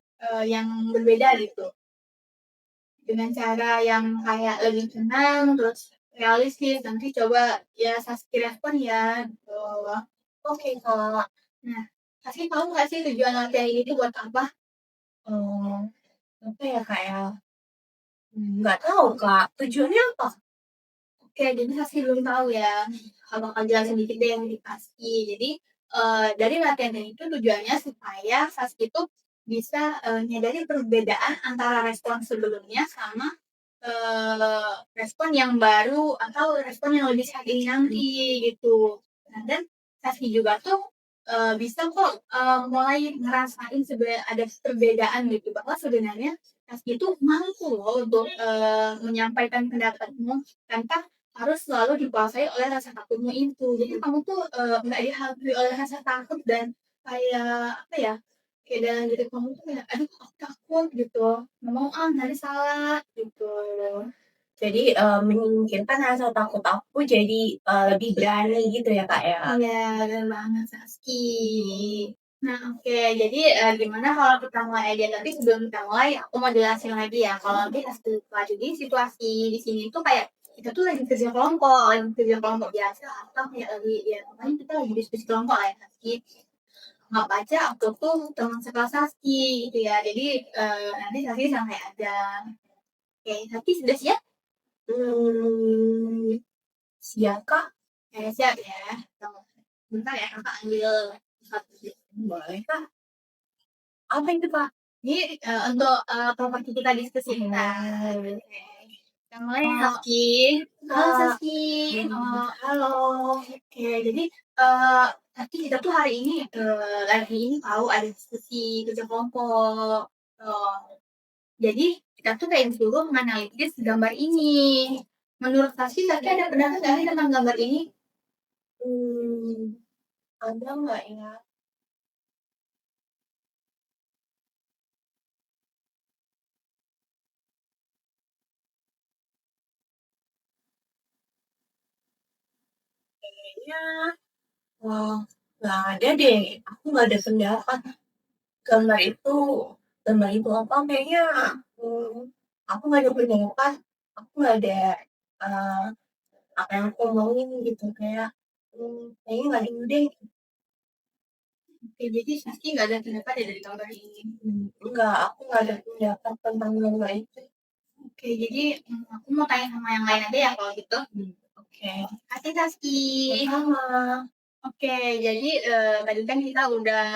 yang berbeda gitu. Dengan cara yang kayak lebih tenang, terus realistis, nanti coba ya Saskia respon ya, gitu. Oke, Kak. Nah, Saskia tahu nggak sih tujuan latihan ini tuh buat apa? Oh, apa ya, Kak, ya? Nggak tahu, Kak. Tujuannya apa? Oke, jadi Saskia belum tahu ya. Bakal jelasin dikit deh yang dikasih. Jadi dari latihan ini tuh tujuannya supaya Saskia itu bisa nyadari perbedaan antara respon sebelumnya sama respon yang baru atau respon yang lebih saat ini nanti gitu. Nah, dan Saskia juga tuh bisa kok mulai ngerasain sebenarnya ada perbedaan gitu bahwa sebenarnya Saskia itu mampu loh untuk menyampaikan pendapatmu tanpa harus selalu dikuasai oleh rasa takutmu itu. Jadi kamu tuh nggak dihantui oleh rasa takut dan kayak apa ya? Kayak dalam diri kamu tuh kayak, aduh aku takut gitu, nggak mau ah nanti salah gitu. Jadi, menyingkirkan rasa takut aku jadi, lebih berani gitu ya, Kak, ya? Iya, bener banget Saski. Nah, oke. Jadi, gimana kalau kita mulai aja? Tapi sebelum kita mulai, aku mau jelasin lagi ya. Kalau nanti pas lupa. Jadi situasi di sini tuh kayak kita tuh lagi kerja kelompok biasa atau kayak lagi ya pokoknya kita lagi diskusi kelompok lah ya Saski. Nggak baca aku tuh teman sekelas Saski gitu ya. Jadi nanti Saski sampai ada. Oke, Saski sudah siap? Mmm, siap, Kak? Siap ya. Tunggu. Bentar ya, kakak ambil satu. Boleh, Kak. Apa itu, Kak? Ini untuk properti kita diskusi kita. Oke. Kita mulai ya, Saski. Halo Kak. Saski. Halo. Oke, jadi Saski kita tuh hari ini lagi ini tahu ada diskusi kerja kelompok. Eh, jadi kita tuh kayak disuruh menganalisis gambar ini. Menurut Saski ada pendapat nggak sih tentang gambar ini? Mmm, ada nggak ya? Kayaknya, wah, nggak ada deh. Aku nggak ada pendapat. Gambar itu gambar itu apa, kayaknya, mmm, aku nggak ada pendapat. Aku nggak ada, eee, apa yang aku omongin gitu, kayak, kayaknya nggak dulu deh. Oke, jadi Saski nggak ada pendapat ya dari gambar ini. Enggak, aku nggak ada pendapat tentang gambar itu. Oke, jadi aku mau tanya sama yang lain aja ya kalau gitu. Oke. Kasih Saski. Sama. Oke, jadi tadi kan kita udah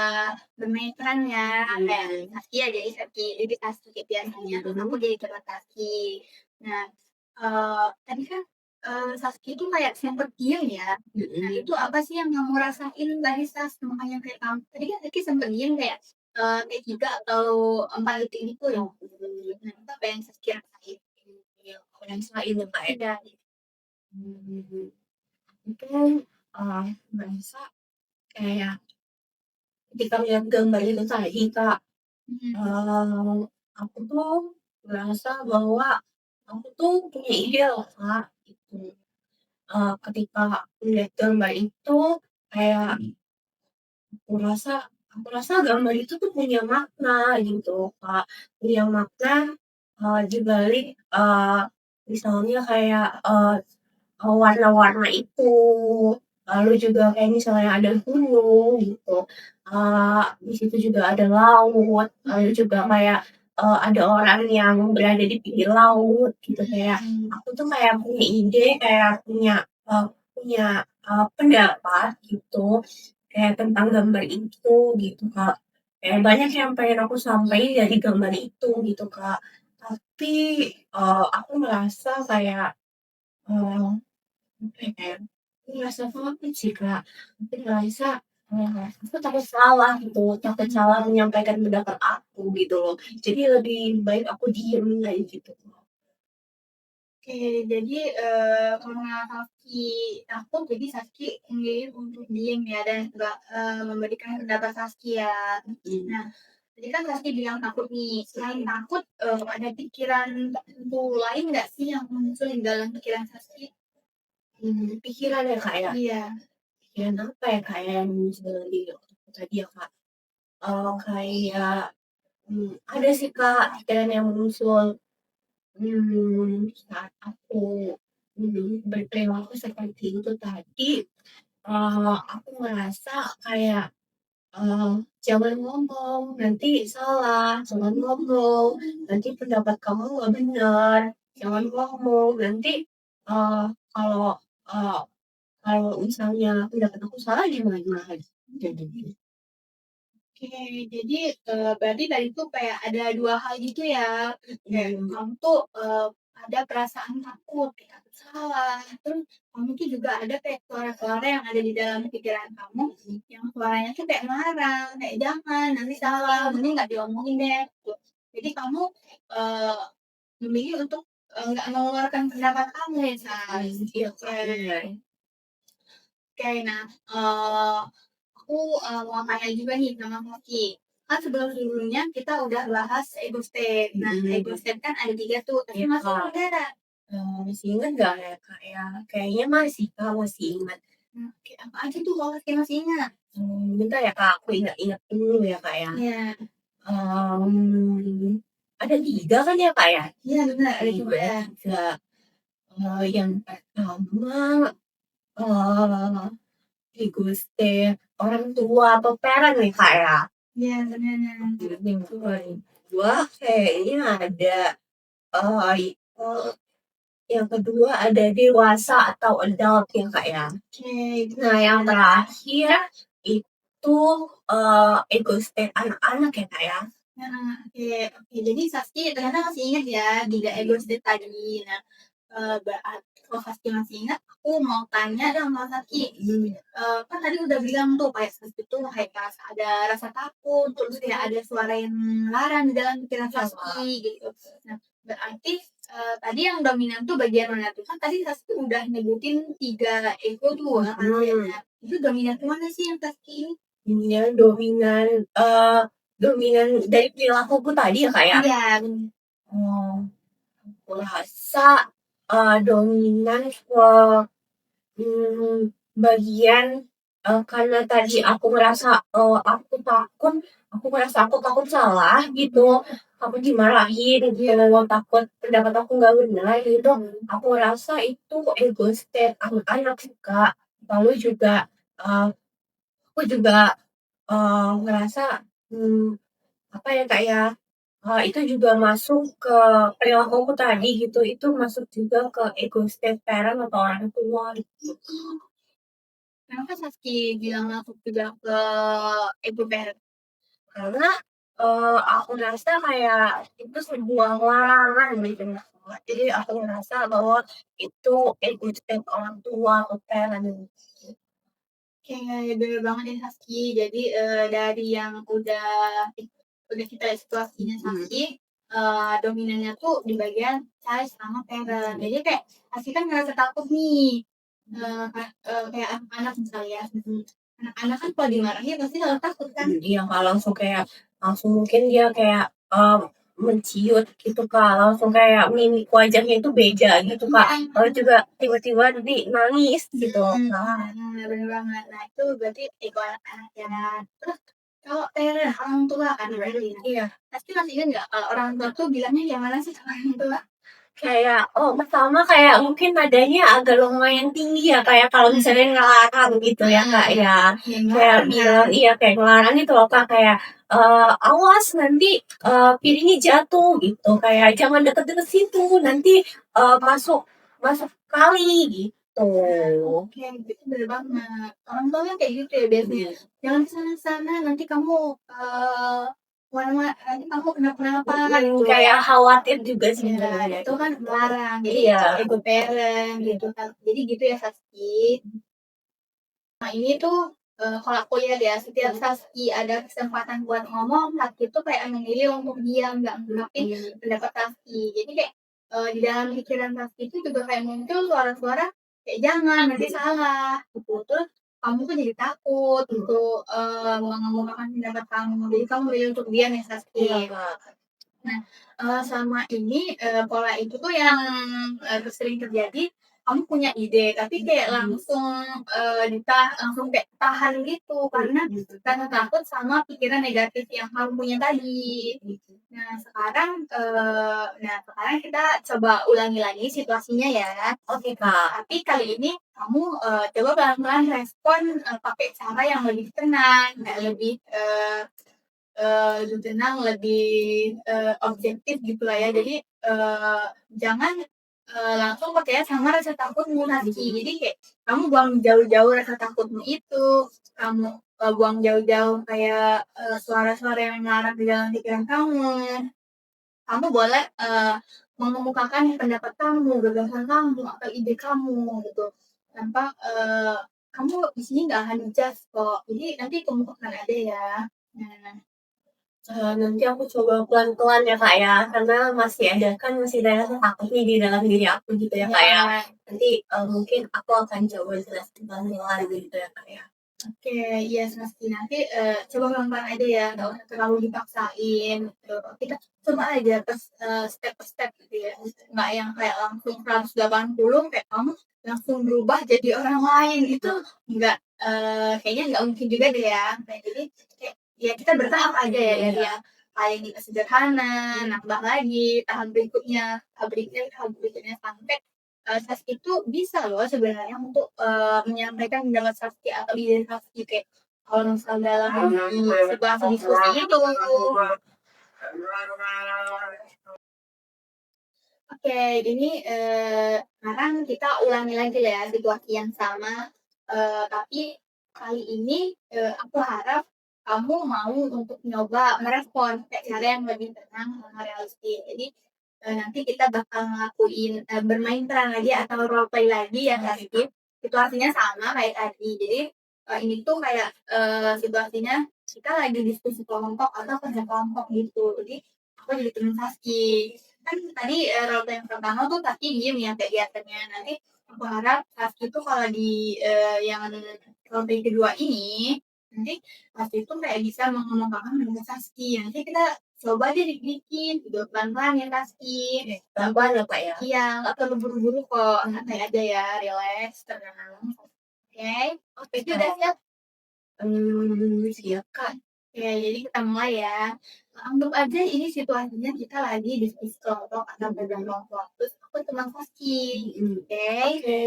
bermain peran ya, kayak Saski ya jadi Saski, jadi Saski kayak biasanya, terus aku jadi coba Saski. Nah, tadi kan Saski itu kayak sempet diem ya. Nah, itu apa sih yang kamu rasain tadi Sas? Makanya kayak kamu, tadi kan Saski sempet diem kayak kayak 3 atau 4 detik gitu ya. Nah, itu apa yang Saski rasain? Yang aku rasain ya, Kak, ya? Iya. Mmm, itu, merasa kayak ketika melihat gambar itu tadi, Kak, Mhm. eee, aku tuh merasa bahwa aku tuh punya ide loh, Kak, gitu. Ketika melihat gambar itu kayak aku rasa aku rasa gambar itu tuh punya makna gitu, Kak. Punya makna, di balik, misalnya kayak, warna-warna itu, lalu juga kayak misalnya ada gunung gitu, di situ juga ada laut, lalu juga kayak, ada orang yang berada di pinggir laut gitu, kayak aku tuh kayak punya ide, kayak punya, pendapat gitu, kayak tentang gambar itu gitu, Kak. Kayak banyak yang pengen aku sampaiin dari gambar itu gitu, Kak. Tapi, aku merasa kayak, eee apa ya, kayak aku ngerasa takut sih, Kak. Aku ngerasa, aku takut salah gitu, takut salah menyampaikan pendapat aku gitu loh. Jadi lebih baik aku diem kayak gitu. Oke, jadi karena Saski takut, jadi Saski memilih untuk diem ya dan nggak memberikan pendapat Saski ya. Mhm. Nah, tadi kan Saski bilang takut nih. Selain takut, ada pikiran tertentu lain nggak sih yang muncul di dalam pikiran Saski? Pikiran ya, Kak, ya? Iya. Pikiran apa ya, Kak, ya, yang muncul di otakku tadi ya, Kak? Kayak, ada sih, Kak, pikiran yang muncul, saat aku Berperilaku seperti itu tadi, aku ngerasa kayak, jangan ngomong, nanti salah, jangan ngomong, nanti pendapat kamu nggak benar, jangan ngomong, nanti, eee, kalau, eee, kalau misalnya pendapat aku salah gimana? Jadinya. Oke, jadi, berarti tadi tuh kayak ada 2 hal gitu ya, kayak kamu tuh, ada perasaan takut kayak takut salah, terus kamu tuh juga ada kayak suara-suara yang ada di dalam pikiran kamu, yang suaranya tuh kayak ngelarang, kayak, "Jangan, nanti salah, mending nggak diomongin deh," gitu. Jadi kamu, eee, memilih untuk, nggak mengeluarkan pendapat kamu ya, Sas? Iya, Kak, Oke. bener. Oke, nah, aku, mau tanya juga nih sama Kakak. Kan sebelum-sebelumnya kita udah bahas ego state. Nah, ego state kan ada 3 tuh, tapi Iya, masih Kak. ada. Masih ingat nggak ya, Kak, ya? Kayaknya masih, Kak, masih ingat. Nah, oke, apa aja tuh kalau Kakak masih ingat? Bentar ya, Kak, aku ingat-ingat dulu ya, Kak, ya. Iya, Ada 3 kan ya, Kak, ya? iya benar, ada Iya, 3. 3. Yang pertama, eee, di-ghosting orang tua atau parent nih, Kak, ya? Iya benar. Yang kedua kayaknya ada, eee, yang kedua ada dewasa atau adult ya, Kak, ya? Oke, Nah, yang terakhir itu, ego state anak-anak ya, Kak, ya? nah, oke oke. Jadi Saski ternyata masih ingat ya 3 ego state tadi. Nah, berarti kalau Saski masih ingat, aku mau tanya dong sama Saski. Kan tadi udah bilang tuh kayak Saski tuh kayak ada rasa takut, terus kayak ada suara yang larang di dalam pikiran Saski gitu. Nah, berarti, tadi yang dominan tuh bagian mana tuh? Kan tadi Saski udah nyebutin 3 ego tuh, nah, itu dominan ke mana sih yang Saski ini? Dominan, dominan dari perilakuku tadi ya, Kak, ya? Iya, bener. Oh, aku rasa, dominan ke, bagian, karena tadi aku ngerasa, aku ngerasa aku takut salah gitu, aku dimarahin gitu, takut pendapat aku nggak benar gitu, aku ngerasa itu ego state anak-anak sih, Kak. Lalu juga, eee, aku juga, ngerasa, mmm, apa ya, Kak, ya, itu juga masuk ke perilakuku tadi gitu, itu masuk juga ke ego state parent atau orang tua gitu. Kenapa Saski bilang langsung juga ke ego parent? Karena, aku ngerasa kayak itu sebuah larangan gitu ya, Kak. Jadi aku ngerasa bahwa itu ego state orang tua atau parent gitu. Kayak bener banget ya Saski. Jadi, dari yang udah kita lihat situasinya Saski, dominannya tuh di bagian saya sama parent. Jadi kayak Saski kan ngerasa takut nih, kayak anak-anak misalnya ya, anak-anak kan kalau dimarahin pasti selalu takut kan? Iya, Kak, langsung kayak langsung mungkin dia kayak, menciut gitu, Kak, langsung kayak mimik wajahnya itu beda gitu, Kak. Lalu juga tiba-tiba nanti nangis gitu, Kak. Nah, bener banget. Nah, itu berarti ego anak-anak ya. Terus kalau parent, orang tua kan berarti ya. Iya. Pasti masih ingat nggak kalau orang tua tuh bilangnya gimana sih sama orang tua? Kayak, pertama kayak mungkin nadanya agak lumayan tinggi ya, kayak kalau misalnya ngelarang gitu ya, Kak, ya. Ya Kayak ngelarang bilang kan? iya, kayak ngelarang gitu loh, Kak, kayak, "Awas nanti, piringnya jatuh," gitu, kayak, "Jangan deket-deket situ, nanti, masuk masuk kali," gitu. Oke, itu bener banget. Orang tua kan kayak gitu ya biasanya, "Jangan ke sana-sana, nanti kamu, nanti kamu kenapa-napa," gitu Kayak ya. khawatir juga sih Iya, sebenarnya itu kan gitu. melarang, jadi Iya. ego parent gitu kan. Jadi gitu ya, Saski. Nah ini tuh, kalau aku lihat ya, setiap Saski ada kesempatan buat ngomong, Saski tuh kayak memilih untuk diam, nggak nanggepin pendapat Saski. Jadi kayak, di dalam pikiran Saski itu juga kayak muncul suara-suara kayak, "Jangan, nanti salah," gitu. Terus kamu tuh jadi takut untuk, mengemukakan pendapat kamu. Jadi kamu milih untuk diam ya, Saski. Iya, Kak. Nah, selama ini, pola itu tuh yang, sering terjadi kamu punya ide, tapi kayak langsung, langsung kayak tahan gitu, karena takut sama pikiran negatif yang kamu punya tadi. Nah sekarang kita coba ulangi lagi situasinya ya. Oke, Kak. Tapi kali ini kamu, coba pelan-pelan respon, pakai cara yang lebih tenang, kayak lebih tenang, lebih, objektif gitulah ya. Jadi, jangan, langsung percaya sama rasa takutmu nanti. Jadi kayak kamu buang jauh-jauh rasa takutmu itu, kamu, buang jauh-jauh kayak, suara-suara yang melarang di dalam pikiran kamu. Kamu boleh, mengemukakan pendapat kamu, gagasan kamu, atau ide kamu gitu, tanpa, kamu di sini nggak akan di-judge kok. Jadi nanti kemukakan aja ya. Nah, Nanti aku coba pelan-pelan ya, Kak, ya, karena masih ada rasa takut nih di dalam diri aku gitu ya, Kak, ya. ya. Nanti, mungkin aku akan coba jelasin pelan-pelan gitu ya, Kak, ya. Oke, iya pasti nanti, coba pelan-pelan aja ya, nggak usah terlalu dipaksain gitu. Kita coba aja step per step gitu ya, nggak yang kayak langsung 180 kayak kamu langsung berubah jadi orang lain, itu nggak, kayaknya nggak mungkin juga deh ya. Nah jadi kayak ya kita bertahap aja ya dari yang paling sederhana, nambah lagi, tahap berikutnya sampai Saski itu bisa loh sebenarnya untuk, menyampaikan pendapat Saski atau ide Saski kayak kalau misal dalam sebuah diskusi itu. Oke, ini, sekarang kita ulangi lagi ya situasi yang sama, tapi kali ini, aku harap kamu mau untuk nyoba merespon kayak cara yang lebih tenang sama realistis. Jadi, nanti kita bakal ngelakuin, bermain peran lagi atau role play lagi ya Kak, situasinya sama kayak tadi. Jadi, ini tuh kayak, situasinya kita lagi diskusi kelompok atau kerja kelompok gitu. Jadi aku jadi tim Saski. Kan tadi, role yang pertama tuh Saski diem ya kegiatannya, nanti aku harap Saski tuh kalau di, yang role kedua ini, nanti Saski tuh kayak bisa mengemukakan pendapat Saski, nanti kita coba deh dik-dikin gitu, pelan-pelan ya Saski. Pelan-pelan ya, Kak, ya. Iya, nggak perlu buru-buru kok, santai aja ya, rileks, tenang. Oke? Oke, Itu udah Kak. siap? Siap, Kak. Oke, jadi kita mulai ya. Anggap aja ini situasinya kita lagi diskusi kelompok atau beda kelompok. Terus aku teman Saski. Oke. Oke.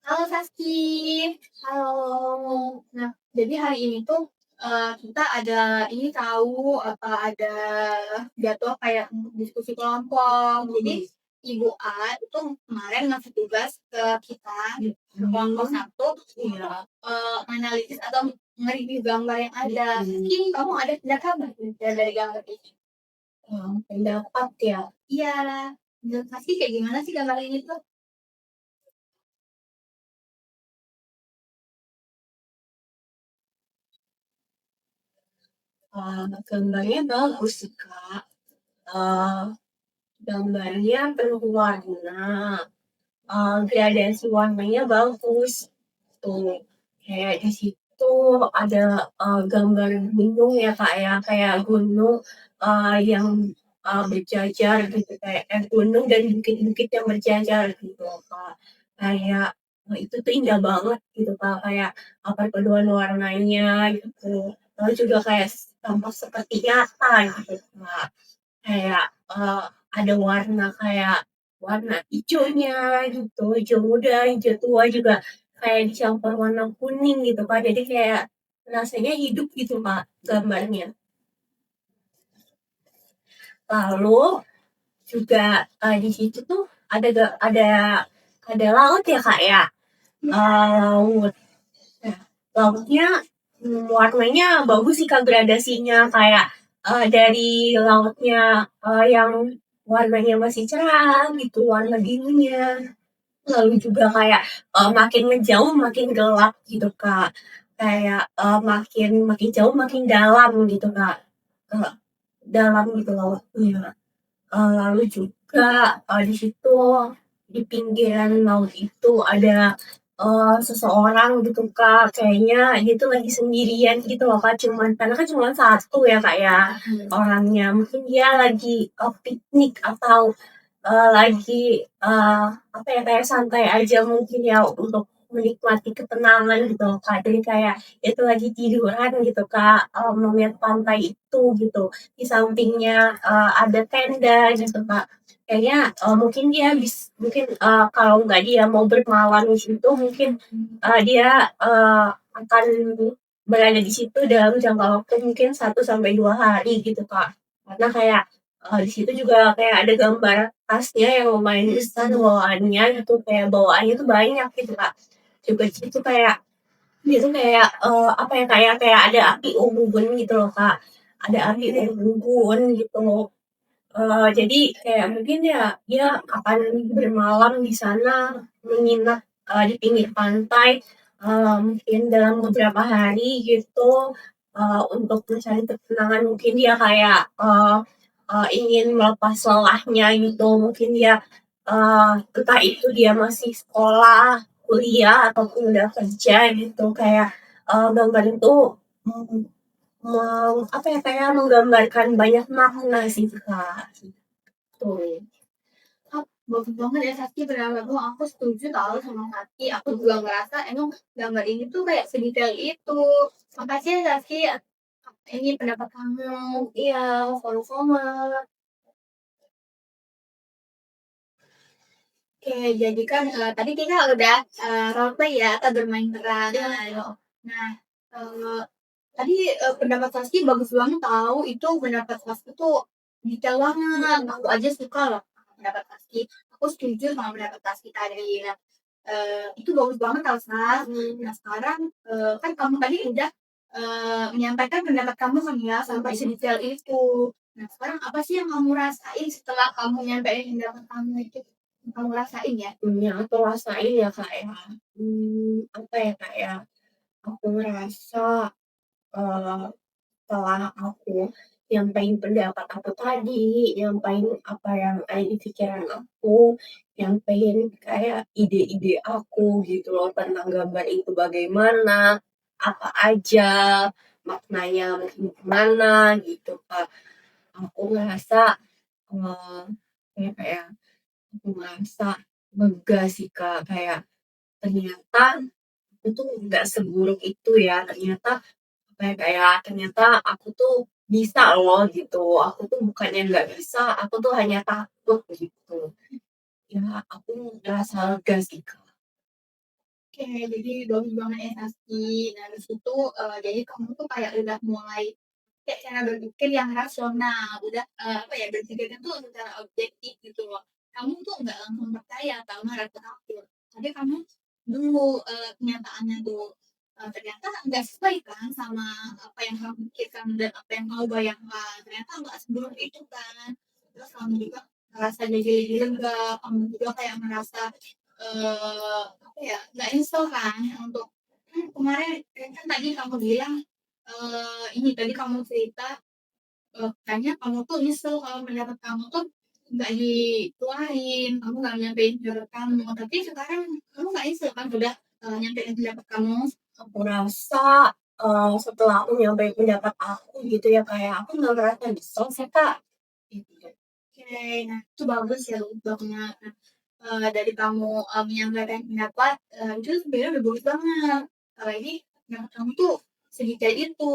Halo Saski. Halo. Nah, jadi hari ini tuh kita ada ini tahu apa ada jadwal kayak untuk diskusi kelompok. Jadi Ibu A itu kemarin ngasih tugas ke kita kelompok satu Iya. analisis atau nge-review gambar yang ada. Ini kamu ada kabar dari gambar ini? Pendapat ya. Iya. Menurut Saski kayak gimana sih gambar ini tuh? Gambarnya bagus sih, Kak. Eee, Gambarnya penuh warna, gradasi warnanya bagus, tuh. Kayak di situ ada, gambar gunung ya, Kak, ya, kayak gunung, yang, berjajar gitu, kayak gunung dan bukit-bukit yang berjajar gitu loh, Kak. Kayak, itu tuh indah banget gitu, Kak, kayak, perpaduan warnanya gitu. Lalu juga kayak tampak seperti nyata gitu, Kak. Kayak, ada warna kayak warna ijonya gitu, ijo muda, ijo tua juga kayak dicampur warna kuning gitu, Kak. Jadi kayak rasanya hidup gitu, Kak, gambarnya. Lalu juga, di situ tuh ada laut ya, Kak, ya. Laut. Nah, lautnya, warnanya bagus sih, Kak, gradasinya kayak, dari lautnya, yang warnanya masih cerah gitu, warna birunya. Lalu juga kayak, makin ngejauh makin gelap gitu, Kak. Kayak, makin makin jauh makin dalam gitu, Kak, dalam gitu lautnya. Lalu juga, di situ, di pinggiran laut itu ada, seseorang gitu, Kak, kayaknya dia tuh lagi sendirian gitu loh, Kak, karena kan cuman 1 ya, Kak, ya, orangnya. Mungkin dia lagi, piknik atau, lagi, apa ya, kayak santai aja mungkin ya untuk menikmati ketenangan gitu loh, Kak. Jadi kayak itu lagi tiduran gitu, Kak, melihat pantai itu gitu, di sampingnya, ada tenda gitu, Kak. Kayaknya, mungkin dia mungkin, kalau nggak dia mau bermalam di situ mungkin, dia, akan berada di situ dalam jangka waktu mungkin 1 sampai 2 hari gitu, Kak. Karena kayak, di situ juga kayak ada gambar tasnya yang lumayan besar bawaannya gitu, kayak bawaannya tuh banyak gitu, Kak. Juga di situ kayak dia tuh kayak, apa ya, kayak ada api unggun gitu loh, Kak. Ada api unggun gitu. Jadi kayak mungkin ya dia akan bermalam di sana, menginap, di pinggir pantai, mungkin dalam beberapa hari gitu, untuk mencari ketenangan. Mungkin dia kayak, ingin melepas lelahnya gitu, mungkin dia, entah itu dia masih sekolah, kuliah, ataupun udah kerja gitu, kayak, gambar itu, mmm, apa ya, kayak menggambarkan banyak makna sih, Kak. Betul. Bagus banget ya Saski, pendapat kamu, aku setuju tahu sama Saski, aku juga ngerasa emang gambar ini tuh kayak sedetail itu. Makasih ya Saski, ini pendapat kamu. Iya, sama-sama. Oke, jadi kan tadi kita udah role play ya atau bermain peran. Nah, eh, tadi pendapat Saski bagus banget tahu, itu pendapat Saski tuh detail banget. Aku aja suka loh sama pendapat Saski. Aku setuju sama pendapat Saski tadi. Nah, itu bagus banget tau Sas. Nah sekarang kan kamu tadi udah menyampaikan pendapat kamu kan ya sampai sedetail itu. Nah sekarang apa sih yang kamu rasain setelah kamu nyampein pendapat kamu itu? Yang kamu rasain ya? Yang aku rasain ya, Kak, ya, apa ya, Kak, ya, aku ngerasa, eee, setelah aku nyampein pendapat aku tadi, nyampein apa yang ada di pikiran aku, nyampein kayak ide-ide aku gitu loh tentang gambar itu bagaimana, apa aja, maknanya mungkin gimana gitu, Kak. Aku ngerasa, kayak aku ngerasa lega sih, Kak, kayak ternyata aku tuh nggak seburuk itu ya, ternyata ternyata aku tuh bisa loh gitu, aku tuh bukannya nggak bisa, aku tuh hanya takut gitu. Ya aku ngerasa lega sih, Kak. Oke, jadi bagus banget ya Saski. Nah di situ jadi kamu tuh kayak udah mulai kayak cara berpikir yang rasional, udah apa ya berpikirnya tuh secara objektif gitu loh. Kamu tuh nggak langsung percaya sama rasa takut. Jadi kamu dulu kenyataannya tuh ternyata nggak sesuai kan sama apa yang kamu pikirkan dan apa yang kamu bayangkan. Ternyata nggak seburuk itu kan. Terus kamu juga merasa jadi lebih lega, kamu juga kayak merasa apa ya nggak nyesel kan untuk kemarin kan tadi kamu bilang ini tadi kamu cerita kayaknya kamu tuh nyesel kalau pendapat kamu tuh nggak dituarin, kamu nggak nyampein pendapat kamu. Tapi sekarang kamu nggak nyesel kan udah nyampein pendapat kamu. Aku rasa, setelah aku nyampein pendapat aku gitu ya, kayak aku nggak ngerasa nyesel sih, Kak, gitu. Oke, nah itu bagus ya banget. Nah, dari kamu menyampaikan pendapat itu sebenarnya udah bagus banget. Kalau ini pendapat kamu tuh sedetail itu,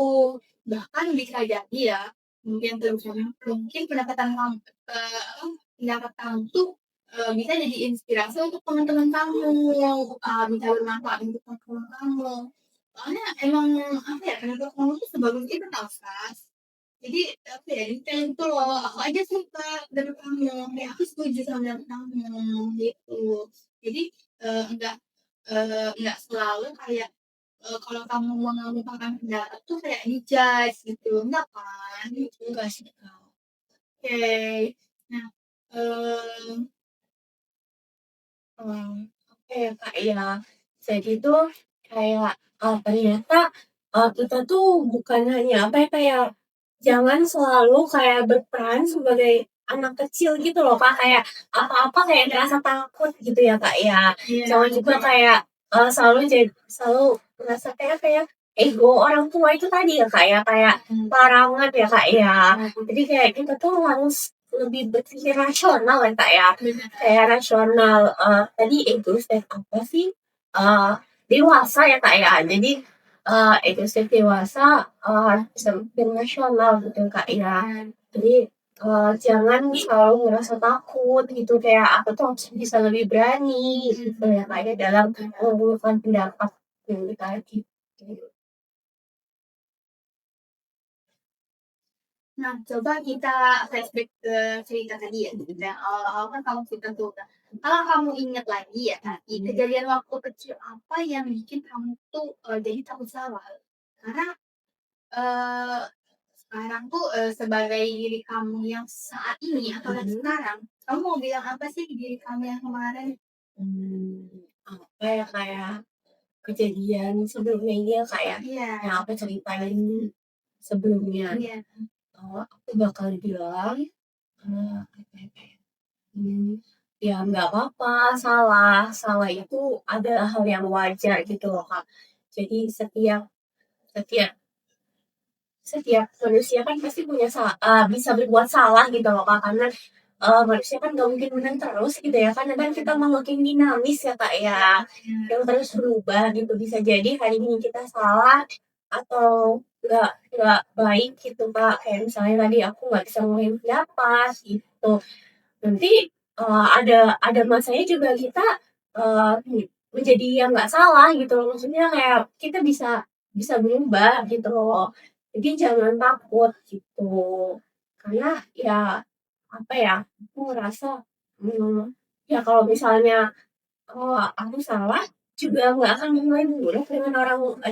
bahkan bisa jadi ya mungkin terusnya mungkin pendapat kamu tuh bisa jadi inspirasi untuk teman-teman kamu, bisa bermanfaat untuk teman-teman kamu. Soalnya emang apa ya pendapat kamu tuh sebagus itu tau Sas. Jadi apa ya detail itu loh, aku aja suka dari kamu, kayak aku setuju sama dari kamu gitu. Jadi enggak enggak selalu kayak kalau kamu mengemukakan pendapat tuh kayak di-judge gitu, enggak kan? Enggak sih, Kak. Oke. Nah, mmm, Oke ya, Kak, ya. Jadi tuh kayak, ternyata, kita tuh bukan hanya apa ya, kayak jangan selalu kayak berperan sebagai anak kecil gitu loh, Kak, kayak apa-apa kayak ngerasa takut gitu ya, Kak, ya. iya, Jangan juga kayak, selalu ngerasa kayak kayak ego orang tua itu tadi ya, Kak, ya, kayak larangan ya, Kak, ya. Jadi kayak kita tuh harus lebih berpikir rasional ya, Kak, ya. Bener. Kayak rasional, tadi ego step apa sih, dewasa ya, Kak, ya. Jadi, ego step dewasa, bisa berpikir rasional gitu, Kak, ya. Jadi, jangan selalu ngerasa takut gitu, kayak aku tuh harus bisa lebih berani gitu ya, Kak, ya, dalam mengungkapkan pendapat gitu tadi. Nah, coba kita flashback ke cerita tadi ya, yang awal-awal kan kamu cerita tuh. Nah, kalau kamu ingat lagi ya, tadi kejadian waktu kecil apa yang bikin kamu tuh jadi takut salah? Karena eh, sekarang tuh sebagai diri kamu yang saat ini atau yang sekarang, kamu mau bilang apa sih ke diri kamu yang kemarin? Apa ya, kayak kejadian sebelumnya ini ya, Kak, ya, Iya. yang aku ceritain sebelumnya. Iya. Aku bakal bilang, apa ya, kayak, ya nggak apa-apa salah, salah itu adalah hal yang wajar gitu loh, Kak. Jadi setiap setiap setiap manusia kan pasti punya bisa berbuat salah gitu loh, Kak, karena, manusia kan nggak mungkin menang terus gitu ya, kadang kita makhluk yang dinamis ya, Kak, ya, yang terus berubah gitu. Bisa jadi hari ini kita salah atau nggak baik gitu, Kak, kayak misalnya tadi aku nggak bisa ngomongin pendapat gitu. Nanti, ada masanya juga kita, menjadi yang nggak salah gitu loh, maksudnya kayak kita bisa berubah gitu loh. Jadi jangan takut gitu. Karena ya, apa ya, aku ngerasa, ya kalau misalnya, aku salah juga nggak akan mulai buruk dengan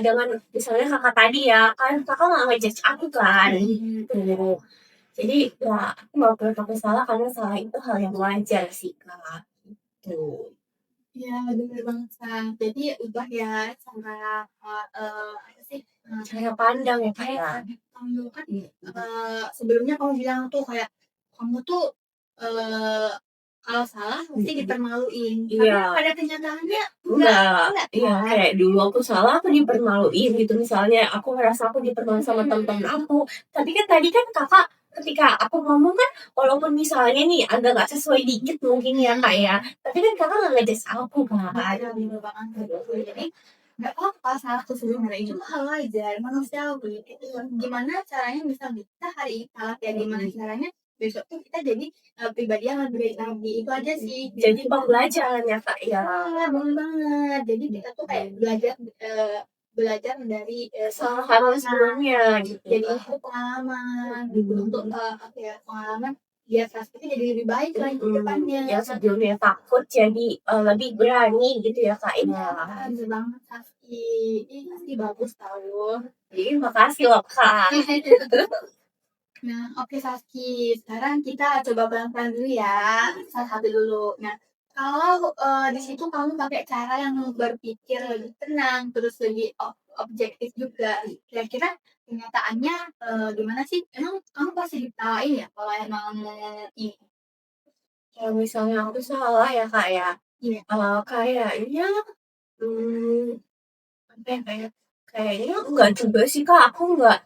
dengan misalnya Kakak tadi ya, kan Kakak nggak nge-judge aku kan, gitu. Jadi ya aku nggak perlu takut salah karena salah itu hal yang wajar sih, Kak, gitu. Iya, bener banget, Kak. Jadi ubah ya cara, apa sih, Cara pandang ya, Kak, kayak ya. kamu kan, sebelumnya kamu bilang tuh kayak, kamu tuh, eee, kalau salah mesti dipermaluin, tapi Iya. pada kenyataannya Enggak, enggak iya kan? kayak dulu aku salah aku dipermaluin gitu, misalnya aku ngerasa aku dipermaluin sama temen-temen aku. Tapi kan tadi kan Kakak ketika aku ngomong kan walaupun misalnya nih agak nggak sesuai dikit mungkin ya, Kak, ya, tapi kan Kakak nggak nge aku kan. Bener bener banget, gitu. Jadi nggak apa-apa salah tuh sebenarnya itu hal wajar, manusiawi, gitu. Gimana caranya misal kita hari ini salah ya gimana caranya besok tuh kita jadi, pribadi yang lebih baik lagi, itu aja sih. Jadi pembelajaran ya, Kak, ya. Iya, bener banget. Jadi kita tuh kayak belajar, belajar dari, Kesalahan sebelumnya gitu. jadi itu pengalaman gitu untuk, apa ya, pengalaman biar Saskia jadi lebih baik lagi ke depannya. Yang sebelumnya takut jadi, lebih berani gitu ya, Kak, ya. Iya, bener banget Saski. Ih, Saski bagus tahu. Jadi makasih loh, Kak. Nah, oke Saski. Sekarang kita coba pelan-pelan dulu ya. Satu-satu dulu. Nah, kalau di situ kamu pakai cara yang berpikir lebih tenang, terus lebih objektif juga. Kira-kira kenyataannya gimana sih? Emang kamu pasti ditawain ya kalau emang ini? Kalau misalnya aku salah ya, Kak, ya, Iya. kayaknya, mmm, apa ya, kayaknya enggak juga sih, Kak, aku nggak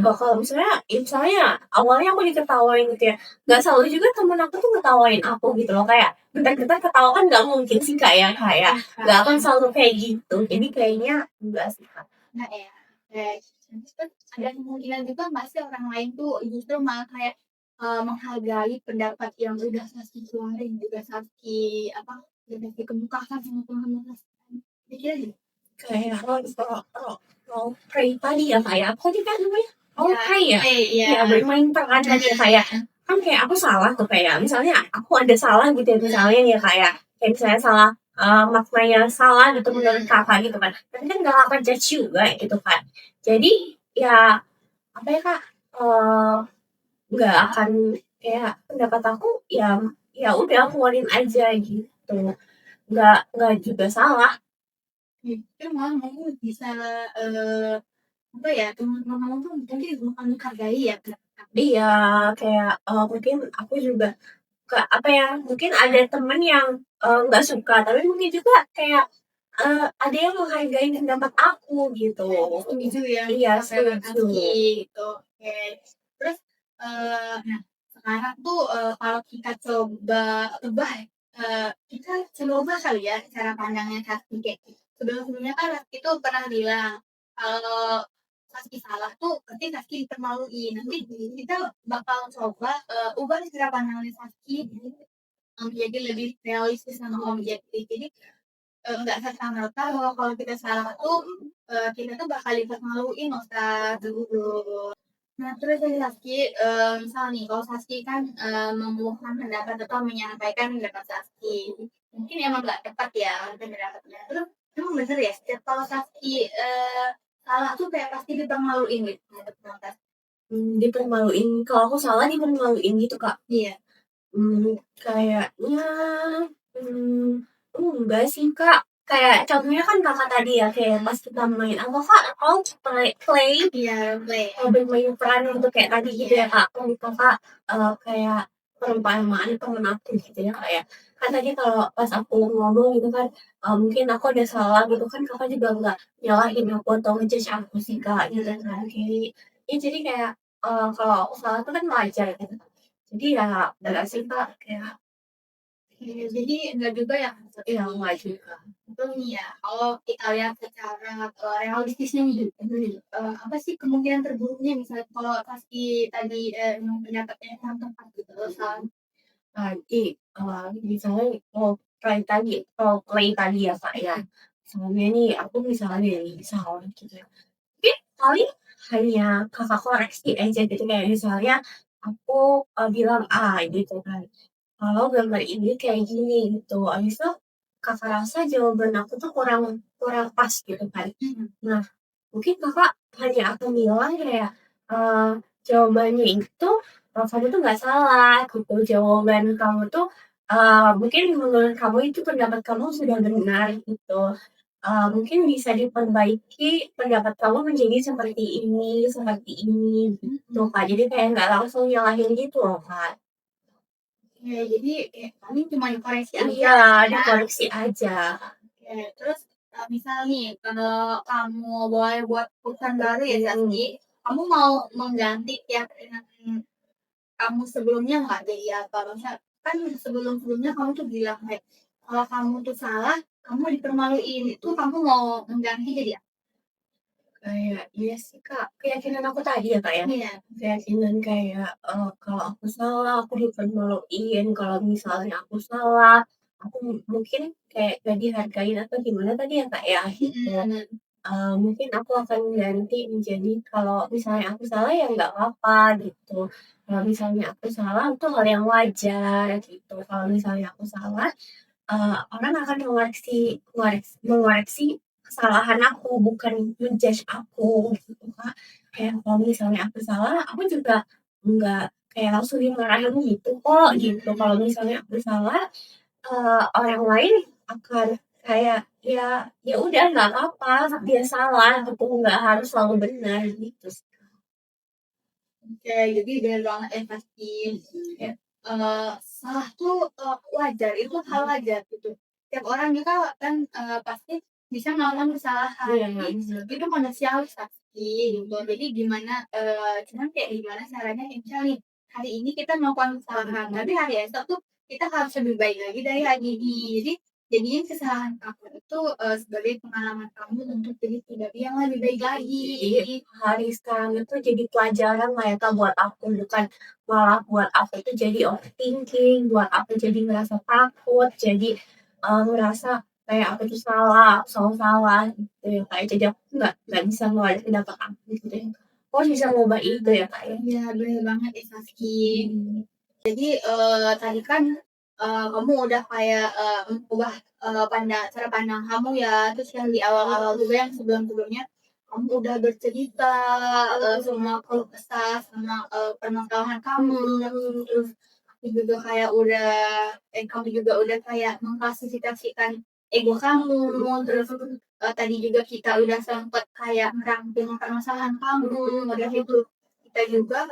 bakal misalnya awalnya aku diketawain gitu ya, nggak selalu juga temen aku tuh ngetawain aku gitu loh, kayak bentar-bentar ketawa kan nggak mungkin sih, Kak, ya, nggak akan selalu kayak gitu. Jadi kayaknya enggak sih, Kak. Nah ya, terus kan ada kemungkinan juga nggak sih orang lain tuh justru malah kayak menghargai pendapat yang udah Saski keluarin, juga Saski apa, udah Saski kemukakan sama teman-teman Saski. Pikir aja. Kayak role play tadi ya, Kak, ya, apa tadi Kak namanya? Role Ya, play ya? iya. Iya, bermain peran tadi ya, Kak, ya. Kan kayak aku salah tuh, kayak misalnya aku ada salah gitu ya, misalnya nih ya, Kak, ya, kayak misalnya salah, maknanya salah gitu menurut Kakak gitu kan, tapi kan nggak akan judge juga gitu kan. Jadi ya, apa ya, Kak, nggak akan kayak pendapat aku ya ya udah keluarin aja gitu, nggak juga salah. Itu malah kamu bisa apa ya, teman-teman kamu tuh mungkin bukan menghargai ya. Iya, kayak, mungkin aku juga apa ya, mungkin ada temen yang, nggak suka, tapi mungkin juga kayak, ada yang menghargai pendapat aku gitu. Setuju ya, Iya, sama setuju. Saski gitu. Oke. Terus nah sekarang tuh, kalau kita coba ubah, kita coba ubah kali ya cara pandangnya Saski kayak sebelum-sebelumnya kan Saski tuh pernah bilang kalau Saski salah tuh berarti Saski dipermaluin. Nanti kita bakal coba, ubah nih cara pandangnya Saski, menjadi lebih realistis sama objektif. Jadi, nggak serta-merta bahwa kalau kita salah tuh, kita tuh bakal dipermaluin loh Kak, gitu. Nah, terus dari Saski, misal nih kalau Saski kan, mengemukakan pendapat atau menyampaikan pendapat Saski, mungkin emang nggak tepat ya pendapatnya, terus emang bener ya setiap kalau Saski, salah tuh kayak pasti dipermaluin gitu menurut Kakak? Dipermaluin, kalau aku salah dipermaluin gitu, Kak? Iya. Kayaknya, mmm, enggak sih, Kak. Kayak contohnya kan Kakak tadi ya, kayak pas kita main apa, Kak? Oh, play Iya, play. bermain peran untuk kayak tadi gitu ya, Kak. Kan Kakak, kayak perumpamaan temen aku gitu ya, Kak, ya. Kan tadi kalau pas aku ngomong gitu kan, mungkin aku ada salah gitu kan, Kakak juga nggak nyalahin aku atau nge-judge aku sih, Kak, gitu kan. Kayak ya jadi kayak, kalau aku salah itu kan wajar gitu. Jadi ya enggak sih, Kak, kayak Iya, jadi enggak juga ya iya enggak juga. itu nih ya, kalau kita lihat secara, realistisnya nih, apa sih kemungkinan terburuknya misalnya kalau Saski tadi, emang pendapatnya kurang tepat gitu kan? Tadi, misalnya kalau play tadi ya, Kak, ya, misalnya nih aku misalnya nih, salah gitu ya, mungkin paling hanya Kakak koreksi aja gitu, kayak misalnya aku, bilang A gitu kan, kalau gambar ini kayak gini gitu, habis itu Kakak rasa jawaban aku tuh kurang kurang pas gitu kan. Mhm. Nah, mungkin Kakak hanya akan bilang kayak, eee, jawabannya itu, kamu tuh nggak salah gitu, jawaban kamu tuh, mungkin menurut kamu itu pendapat kamu sudah benar gitu, mungkin bisa diperbaiki pendapat kamu menjadi seperti ini, gitu Mhm. Kak. Jadi kayak nggak langsung nyalahin gitu loh, Kak. Iya, jadi kayak paling cuma dikoreksi aja Iya, ya. dikoreksi aja. Oke, terus, misal nih kalau kamu boleh buat perusahaan baru ya Mhm. Saski, kamu mau mengganti keyakinan kamu sebelumnya nggak jadi apa? Misal kan sebelum-sebelumnya kamu tuh bilang kayak, kalau kamu tuh salah, kamu dipermaluin, itu kamu mau mengganti jadi apa? Kayak iya sih, Kak, keyakinan aku tadi ya, Kak, ya. Iya. Keyakinan kayak, kalau aku salah, aku dipermaluin, kalau misalnya aku salah, aku mungkin kayak gak dihargain atau gimana tadi ya, Kak, ya, gitu. Mhm. Mungkin aku akan ganti menjadi kalau misalnya aku salah ya nggak apa-apa gitu, kalau misalnya aku salah itu hal yang wajar gitu, kalau misalnya aku salah, orang akan mengoreksi kesalahan aku, bukan men-judge aku gitu, Kak. Kayak kalau misalnya aku salah, aku juga nggak kayak langsung dimarahin gitu kok, gitu. Kalau misalnya aku salah, orang lain akan kayak, ya udah nggak apa-apa, dia salah gitu, nggak harus selalu benar gitu sih. Oke, jadi bener banget ya pasti, Ya, salah tuh, wajar, itu hal wajar gitu. Tiap orang juga kan, pasti bisa melakukan kesalahan, iya, jadi bener. itu manusiawi pasti gitu. Jadi gimana, cuman kayak gimana caranya kayak misal nih, hari ini kita melakukan kesalahan, tapi hari esok tuh kita harus lebih baik lagi dari hari ini. Jadi jadiin kesalahan kamu itu, sebagai pengalaman kamu untuk jadi pribadi yang lebih baik lagi. Iya, hari sekarang itu jadi pelajaran lah ya Kak, buat aku, bukan malah buat aku itu jadi overthinking, buat aku jadi ngerasa takut, jadi, ngerasa kayak aku tuh salah, aku selalu salah gitu ya Kak, jadi aku nggak bisa ngeluarin pendapat aku gitu ya. Aku harus bisa ngubah itu ya Kak ya. Iya, bener banget ya, Saski. Mhm. Jadi, tadi kan, kamu udah kayak, mengubah, cara pandang kamu ya, terus yang di awal-awal juga yang sebelum-sebelumnya kamu udah bercerita, semua keluh kesah sama, permasalahan kamu, terus kamu juga kayak kamu juga udah kayak mengklasifikasikan ego kamu, terus, tadi juga kita udah sempet kayak merangkum permasalahan kamu, udah gitu kita juga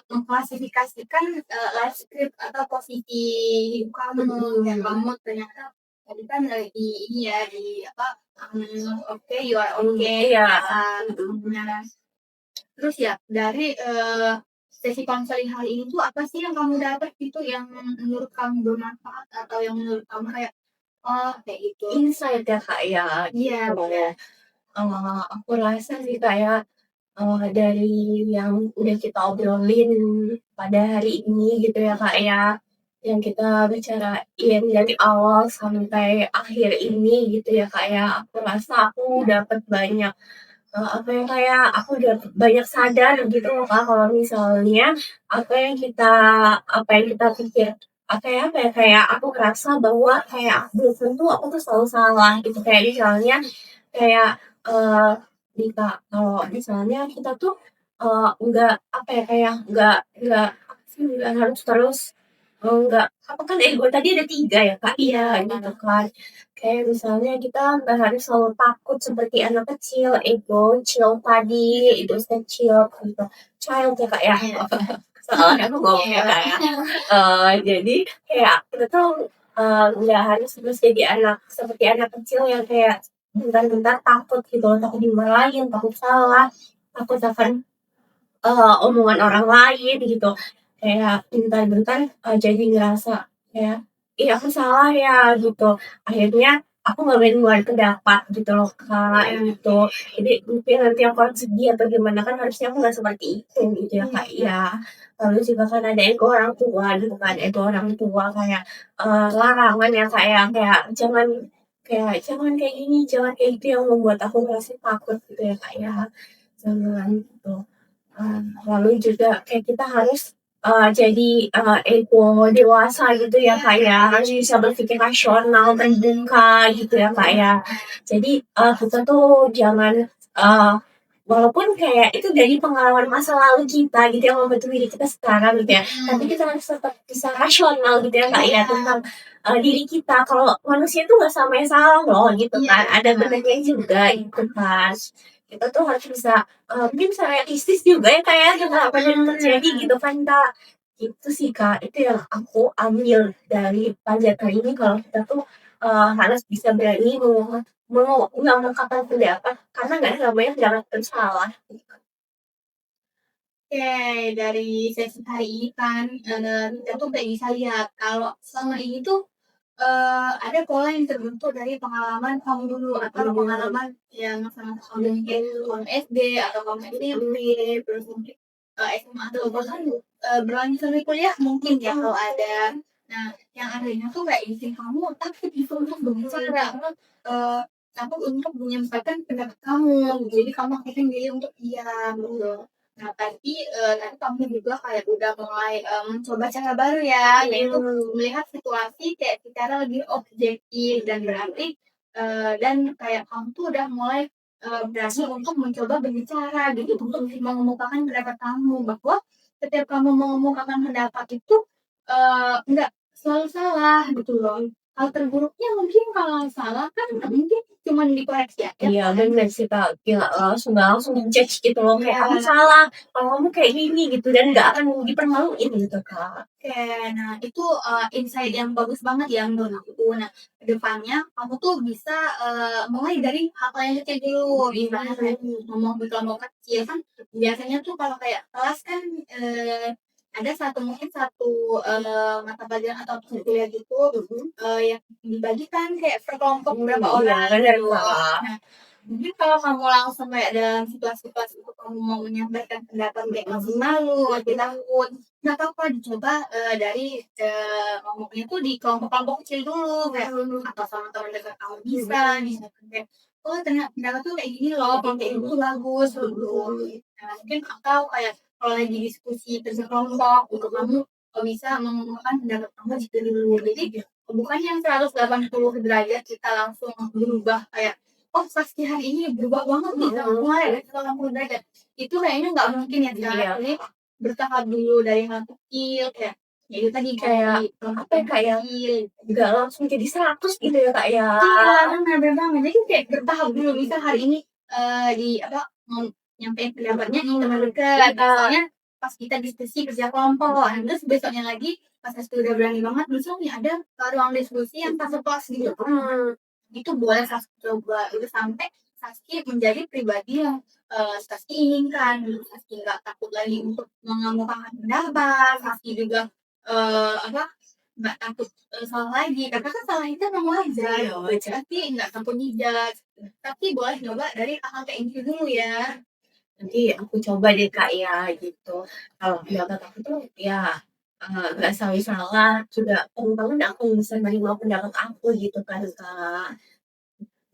mengklasifikasikan, life script atau posisi hidup kamu, yang kamu ternyata tadi kan lagi ini ya, di apa, oke, you are okay, Iya, nah, terus ya dari, sesi konseling hari ini tuh apa sih yang kamu dapat gitu, yang menurut kamu bermanfaat atau yang menurut kamu kayak, oh kayak gitu. Insight ya, Kak, ya, Iya, gitu. bener. Aku rasa sih kayak, dari yang udah kita obrolin pada hari ini gitu ya, Kak, ya, yang kita bicarain dari awal sampai akhir ini gitu ya, Kak, ya, aku rasa aku dapet banyak, apa ya, kayak aku udah banyak sadar gitu loh, Kak, kalau misalnya apa yang kita pikir, apa ya, kayak aku ngerasa bahwa kayak belum tentu aku tuh selalu salah gitu. Kayak misalnya kayak, eee, kalau misalnya kita tuh, nggak, apa ya, kayak nggak apa sih, nggak harus terus, nggak apa kan ego tadi ada 3 ya, Kak, Iya, iya gitu kan. Kayak misalnya kita nggak harus selalu takut seperti anak kecil, ego, chill tadi, itu kecil gitu, child ya, Kak, ya? iya. Salah aku ngomongnya, Iya. Kak, ya. Jadi kayak kita tuh, nggak harus terus jadi anak seperti anak kecil yang kayak bentar-bentar takut gitu, takut dimarahin, takut salah, takut akan, omongan orang lain gitu. Kayak bentar-bentar, jadi ngerasa kayak, "Ih, aku salah ya," gitu. Akhirnya aku nggak berani ngeluarin pendapat gitu loh, Kak, gitu. Jadi mungkin nanti aku harus sedih atau gimana, kan harusnya aku nggak seperti itu gitu ya, Kak, Iya. iya. Lalu juga kan ada ego orang tua gitu kan, ego orang tua kayak, larangan ya, Kak, ya, kayak jangan kayak gini, jangan kayak gitu, yang membuat aku ngerasa takut gitu ya, Kak, ya. Jangan gitu. Lalu juga kayak kita harus, jadi, ego dewasa gitu ya, Kak, ya, harus bisa berpikir rasional, terbuka gitu ya, Kak, ya. Jadi, kita tuh jangan, walaupun kayak itu dari pengalaman masa lalu kita gitu yang membentuk diri kita sekarang gitu ya, tapi kita harus tetap bisa rasional gitu ya, Kak, ya, tentang, diri kita. Kalau manusia itu nggak selamanya salah loh gitu Iya, kan, ada benar. benernya juga gitu kan. Kita tuh harus bisa, mungkin bisa realistis juga ya, Kak, ya, dengan apa yang terjadi gitu kan, Kak. Itu sih, Kak, itu yang aku ambil dari pelajaran ini kalau kita tuh, harus bisa berani mengungkapkan pendapat karena nggak ada namanya pendapat bersalah. Oke, dari sesi hari ini kan, kita tuh kayak bisa lihat kalau selama ini tuh, ada pola yang terbentuk dari pengalaman kamu dulu atau pengalaman yang sama kamu mungkin kamu SD atau kamu SMP, terus mungkin, SMA atau bahkan, berlanjut sampai kuliah mungkin ya kalau ada. Nah, yang adanya tuh kayak bikin kamu takut gitu untuk berbicara, eee, takut untuk menyampaikan pendapat kamu, jadi kamu akhirnya milih untuk diam gitu. Nah, tadi kamu juga kayak udah mulai, mencoba cara baru ya, yaitu melihat situasi kayak secara lebih objektif dan berarti, dan kayak kamu tuh udah mulai, berani untuk mencoba berbicara gitu, untuk mengemukakan pendapat kamu, bahwa setiap kamu mengemukakan pendapat itu, nggak selalu salah gitu loh. Hal terburuknya mungkin kalau salah kan mungkin cuman dikoreksi aja Iya kan. bener sih, Kak, kayak langsung di-judge gitu loh, kayak, "Kamu Iya. salah, kalau kamu kayak gini," gitu, dan nggak akan dipermaluin gitu, Kak. Oke, nah itu, insight yang bagus banget ya menurut aku. Nah, ke depannya kamu tuh bisa, mulai dari hal-hal yang kecil dulu, misalnya kayak ngomong di kelompok kecil kan biasanya tuh kalau kayak kelas kan, ada mungkin satu mata pelajaran atau kuliah gitu, yang dibagikan kayak per kelompok berapa Iya orang bener, gitu. Kak. Nah, mungkin kalau kamu langsung kayak dalam situasi-situasi itu kamu mau menyampaikan pendapat kayak masih malu, masih takut, nggak apa-apa dicoba, dari, ngomongnya tuh di kelompok-kelompok kecil dulu, kayak atau sama teman dekat kamu bisa kayak, "Oh ternyata pendapat tuh kayak gini loh, kalau kayak gitu tuh bagus," gitu. Nah mungkin atau kayak kalau lagi diskusi kerja kelompok gitu, kamu, bisa mengungkapkan pendapat kamu di situ dulu. Jadi, bukan yang 180 derajat kita langsung berubah kayak, "Oh pasti hari ini berubah banget nih sama kemarin 180 derajat." Itu kayaknya nggak mungkin ya, Kak. Iya. Jadi bertahap dulu dari hal kecil kayak ya itu tadi Kayak, dari kelompok apa ya, yang Kak, ya, kecil. nggak langsung jadi 100 gitu ya, Kak, ya. Iya, bener banget. Jadi kayak bertahap dulu, misal hari ini, di apa, nyampein pendapatnya di teman dekat, misalnya pas kita diskusi kerja kelompok, nah terus besoknya lagi pas itu udah berani banget, besok nih ada, ruang diskusi yang satu kelas gitu. Itu boleh Kak coba, itu sampai Saski menjadi pribadi yang, Saski inginkan gitu. Saski nggak takut lagi untuk mengemukakan pendapat, Saski juga, apa, nggak takut, salah lagi, karena kan salah itu emang wajar, Iya, wajar. tapi nggak takut di-judge. Tapi boleh coba dari hal-hal kayak gitu dulu ya. Nanti aku coba deh Kak ya gitu. Kalau pendapat aku tuh ya nggak salah juga temen-temen aku bisa menerima pendapat aku gitu kan Kak.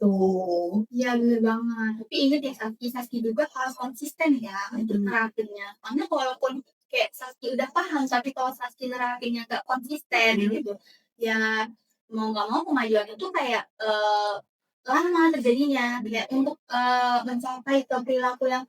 Tuh. Iya bener banget, tapi inget ya Saski, Saski juga harus konsisten ya untuk Mhm. nerapinnya. Karena walaupun kayak Saski udah paham, tapi kalau Saski nerapinnya nggak konsisten gitu, ya mau nggak mau kemajuan itu kayak lama terjadinya. Kayak untuk mencapai ke perilaku yang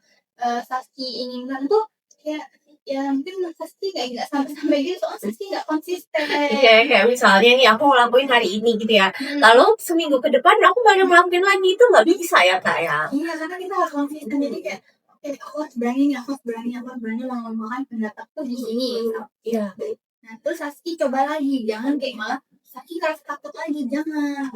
Saski inginkan tuh kayak ya mungkin Saski nggak sampai-sampai gitu, soalnya Saski nggak konsisten. Iya, kayak misalnya nih aku ngelakuin hari ini gitu ya. Lalu seminggu ke depan aku baru ngelakuin lagi itu nggak bisa ya Kak ya. Iya, karena kita harus konsisten. Jadi kayak, oke, aku harus berani nih, aku harus berani, aku harus berani mengembangkan pendapatku di sini. Iya. Nah, terus Saski coba lagi, jangan kayak malah Saski ngerasa takut lagi, jangan.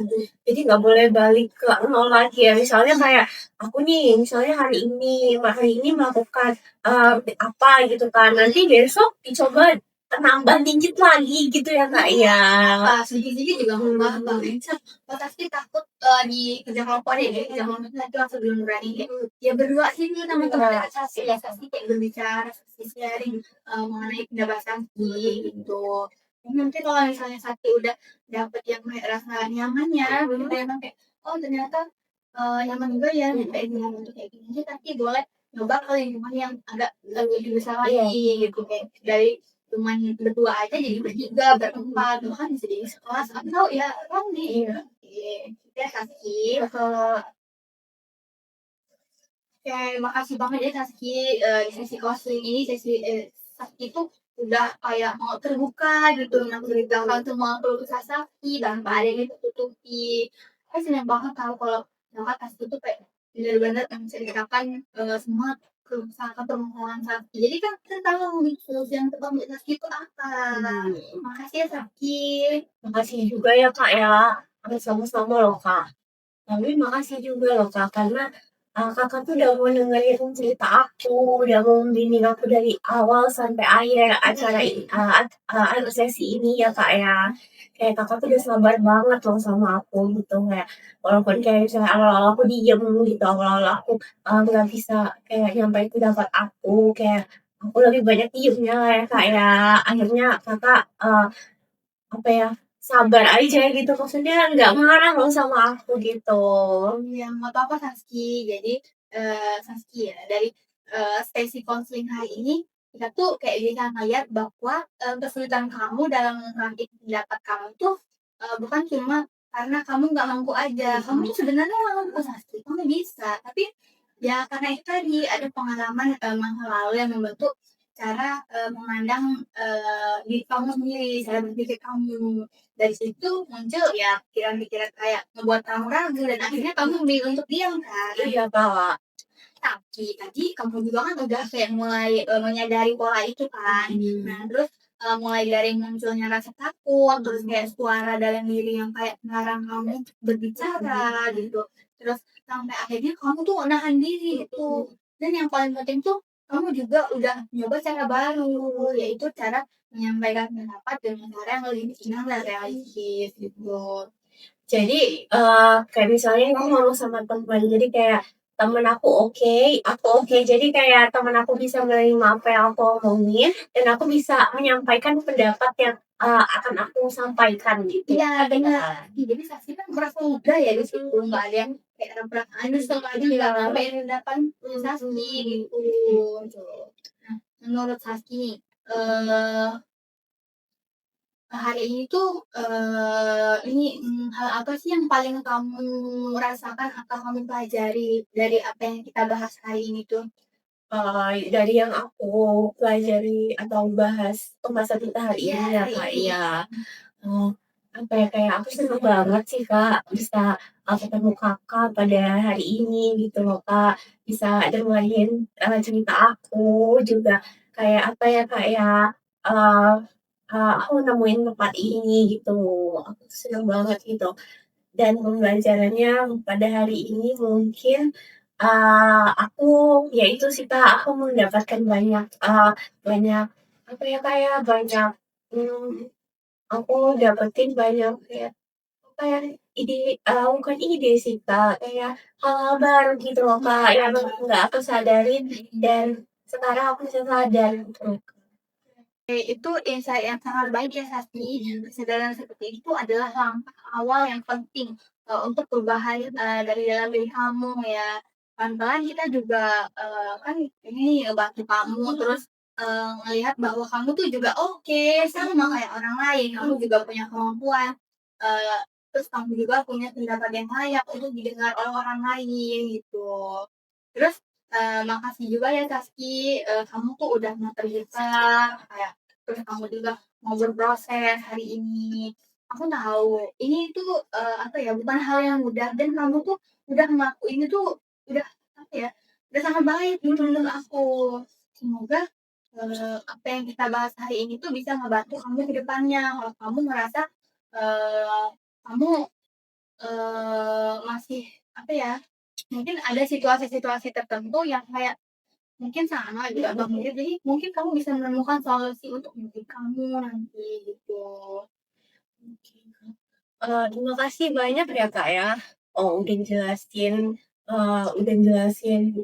Jadi nggak boleh balik ke nol lagi ya. Misalnya kayak aku nih, misalnya hari ini melakukan apa gitu kan. Nanti besok dicoba nambah dikit lagi gitu ya Kak ya. Apa, sedikit-sedikit juga nggak apa-apa. Misal, kalau Saski takut di kerja kelompok deh, kerja kelompok nanti langsung belum berani deh. Ya berdua sih nih teman-teman dekat Saski, ya Saski kayak berbicara, Saski sharing mengenai pendapat Saski gitu. Nanti kalau misalnya Saski udah dapet yang kayak rasa nyamannya, gitu ya kan kayak, oh ternyata nyaman juga ya kayak gini untuk kayak gini. Jadi Saski boleh coba ke lingkungan yang agak lebih besar lagi gitu kayak dari cuman berdua aja jadi bertiga, berempat, bahkan bisa jadi sekelas atau ya rame. Iya. Gitu ya Saski. Oke, makasih banget ya Saski di sesi counseling ini Saski tuh udah kayak mau terbuka gitu menceritakan semua keluh kesah Saski tanpa ada yang ditutupi. Saya senang banget tahu kalau ternyata Saski tuh kayak benar-benar menceritakan semua keluh kesah atau permasalahan Saski. Jadi kan kita tahu nih solusi yang tepat untuk Saski itu apa. Makasih ya Saski. Makasih juga ya Kak ya. Sama-sama loh Kak. Tapi makasih juga loh Kak, karena Kakak tuh udah mau dengerin cerita aku, udah mau bimbing aku dari awal sampai akhir acara ini, sesi ini ya Kak ya. Kayak Kakak tuh udah sabar banget loh sama aku gitu, kayak walaupun kayak misalnya awal-awal aku diem gitu, awal-awal aku nggak bisa kayak nyampein pendapat aku, kayak aku lebih banyak diemnya ya Kak ya. Akhirnya Kakak apa ya, sabar aja gitu, maksudnya nggak marah loh sama aku gitu. Iya, nggak apa-apa Saski. Jadi, Saski ya, dari, sesi konseling hari ini, kita tuh kayak bisa ngeliat bahwa, kesulitan kamu dalam mengungkapkan pendapat kamu tuh, bukan cuma karena kamu nggak mampu aja. Kamu tuh sebenarnya mampu Saski, kamu bisa. Tapi, ya karena itu tadi, ada pengalaman, masa lalu yang membentuk cara, memandang, diri kamu sendiri, cara berpikir kamu. Dari situ muncul ya pikiran-pikiran kayak ngebuat kamu ragu dan akhirnya kamu memilih untuk diam kan. Iya, Kak. Tapi tadi kamu juga kan udah kayak mulai menyadari pola itu kan. Nah terus mulai dari munculnya rasa takut, terus kayak suara dalam diri yang kayak melarang kamu untuk berbicara gitu. Terus sampai akhirnya kamu tuh nahan diri itu. Dan yang paling penting tuh kamu juga udah nyoba cara baru, yaitu cara menyampaikan pendapat dengan cara yang lebih tenang dan realistis gitu. Jadi, kayak misalnya aku ngomong sama temen, jadi kayak temen aku oke, jadi kayak temen aku bisa menerima apa yang aku omongin, dan aku bisa menyampaikan pendapat yang, akan aku sampaikan gitu. Iya benar. Jadi Saksi kan merasa muda ya di situ, nggak ada yang kayak perasaan nyesel lagi nggak sampai depan Saski gitu. Nah, menurut Saski nih, hari ini tuh, hal apa sih yang paling kamu rasakan atau kamu pelajari dari apa yang kita bahas hari ini tuh? Dari yang aku pelajari atau bahas pembahasan kita hari Iya, ini ya, hari Kak, ini. iya. Oh, apa ya, kayak aku seneng banget sih, Kak, bisa, ketemu Kakak pada hari ini gitu loh, Kak. Bisa dengerin, cerita aku juga kayak apa ya, Kak, ya, eee aku nemuin tempat ini gitu. Aku tuh seneng banget gitu. dan pembelajarannya pada hari ini mungkin, aku ya itu sih Kak, aku mendapatkan banyak, banyak apa ya, Kak, ya, banyak, mmm, aku dapetin banyak kayak apa ya, ide bukan ide sih Kak, kayak hal-hal baru gitu loh Kak, yang nggak aku sadarin dan sekarang aku bisa sadar gitu. Oke, itu insight yang sangat baik ya Sasti. Kesadaran seperti itu adalah langkah awal yang penting untuk perubahan dari dalam diri kamu ya. Pelan-pelan kita juga kan ini bantu kamu terus ngelihat bahwa kamu tuh juga oke sama kayak orang lain. Kamu juga punya kemampuan. eh, Terus kamu juga punya pendapat yang layak untuk didengar oleh orang lain gitu. Terus makasih juga ya Saski, kamu tuh udah mau terbuka, kayak terus kamu juga mau berproses hari ini. Aku tahu ini tuh apa ya, bukan hal yang mudah dan kamu tuh udah ngelakuin itu udah apa ya, udah sangat baik gitu menurut aku. Semoga apa yang kita bahas hari ini tuh bisa ngebantu kamu ke depannya. Kalau kamu merasa eh, kamu masih apa ya, mungkin ada situasi-situasi tertentu yang kayak mungkin sama juga Bang Mungkin, jadi mungkin kamu bisa menemukan solusi untuk diri kamu nanti gitu. Oke, Kak. Terima kasih banyak ya, Kak, ya. Oh, udah jelasin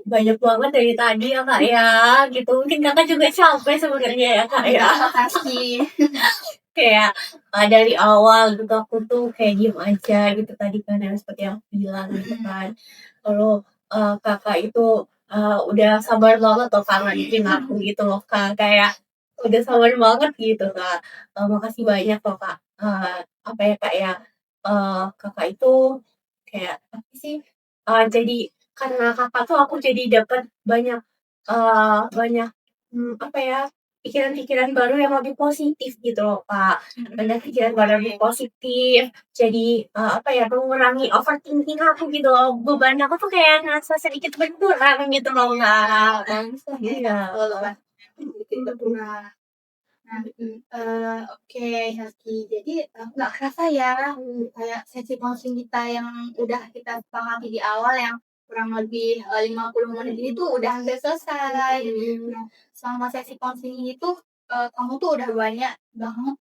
banyak banget dari tadi ya, Kak, ya, gitu. Mungkin Kakak juga capek sebenarnya ya, Kak, ya. Terima kasih. Kayak, dari awal gitu aku tuh kayak diem aja gitu tadi kan yang seperti yang aku bilang gitu kan. Lalu, Kakak itu, udah sabar banget loh Kak ngadepin aku gitu loh Kak, kayak udah sabar banget gitu Kak. Makasih banyak loh Kak, apa ya Kak ya, Kakak itu kayak apa sih, jadi karena Kakak tuh aku jadi dapat banyak, banyak, apa ya, pikiran-pikiran baru yang lebih positif gitu loh, Kak. Banyak pikiran baru yang lebih positif, jadi, apa ya, mengurangi overthinking aku gitu loh. Beban aku tuh kayak ngerasa sedikit berkurang gitu loh, Kak. Iya. Sedikit berkurang. Nah, oke Haski. Jadi nggak kerasa ya, kayak sesi coaching kita yang udah kita sepakati di awal yang kurang lebih 50 menit ini tuh udah hampir selesai. Nah, selama sesi coaching ini tuh kamu tuh udah banyak banget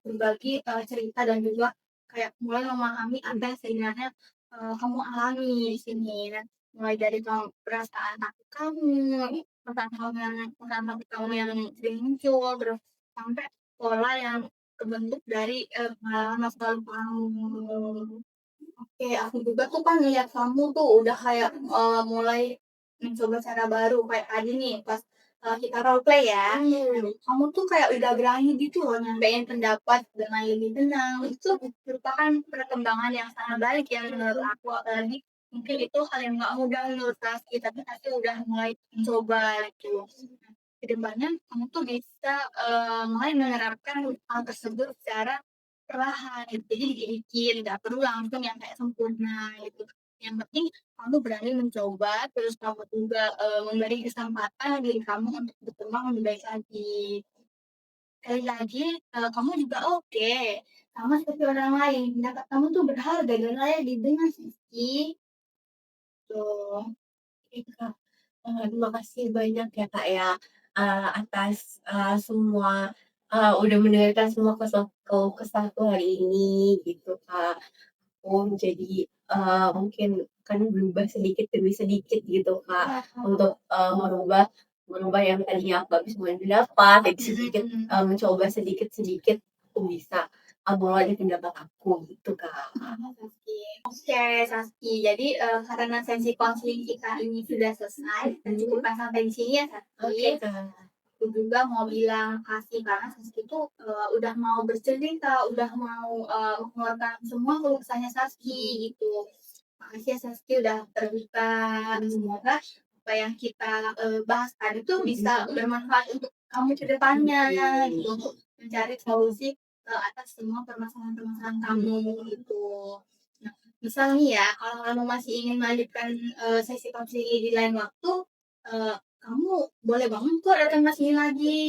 berbagi cerita dan juga kayak mulai memahami apa yang sebenarnya kamu alami di sini. Nah, mulai dari kamu perasaan takut kamu, perasaan takut kamu yang sering muncul, terus sampai pola yang terbentuk dari pengalaman masa lalu kamu. Oke, aku juga tuh kan lihat kamu tuh udah kayak mulai mencoba cara baru kayak tadi nih pas kita role play ya. Kamu tuh kayak udah berani gitu loh nyampein pendapat dengan lebih tenang. Itu merupakan perkembangan yang sangat baik ya menurut aku. Apalagi mungkin itu hal yang nggak mudah menurut Taski, tapi Taski udah mulai mencoba gitu. Nah, kedepannya kamu tuh bisa mulai menerapkan hal tersebut secara perlahan gitu. Jadi dikit-dikit, nggak perlu langsung yang kayak sempurna gitu. Yang penting kamu berani mencoba, terus kamu juga memberi kesempatan diri kamu untuk berkembang lebih baik lagi. Sekali lagi, kamu juga oke, sama seperti orang lain. Pendapat kamu tuh berharga dan layak didengar sih. Tuh. Oke, Kak. Terima kasih banyak ya, Kak, ya, atas, semua, udah mendengarkan semua keluh kesahku hari ini gitu, Kak. Aku jadi, mungkin akan berubah sedikit demi sedikit gitu, Kak, Iya, untuk, merubah merubah yang tadinya aku nggak bisa berpendapat, jadi sedikit, mencoba sedikit-sedikit aku bisa, mulai dari pendapat aku gitu, Kak. Saski. Oke, Saski. Jadi karena sesi konseling kita ini sudah selesai, kita cukupkan sampai di sini ya, Saski. Oke, Kak. Aku juga mau bilang kasih karena Saski itu udah mau bercerita, udah mau mengeluarkan semua keluh kesahnya Saski gitu. Makasih ya Saski udah terbuka. Semoga apa yang kita bahas tadi tuh bisa bermanfaat untuk kamu ke depannya gitu, untuk mencari solusi atas semua permasalahan-permasalahan kamu gitu. Nah, misal nih ya, kalau kamu masih ingin melanjutkan sesi konseling di lain waktu, kamu boleh banget kok datang ke sini lagi.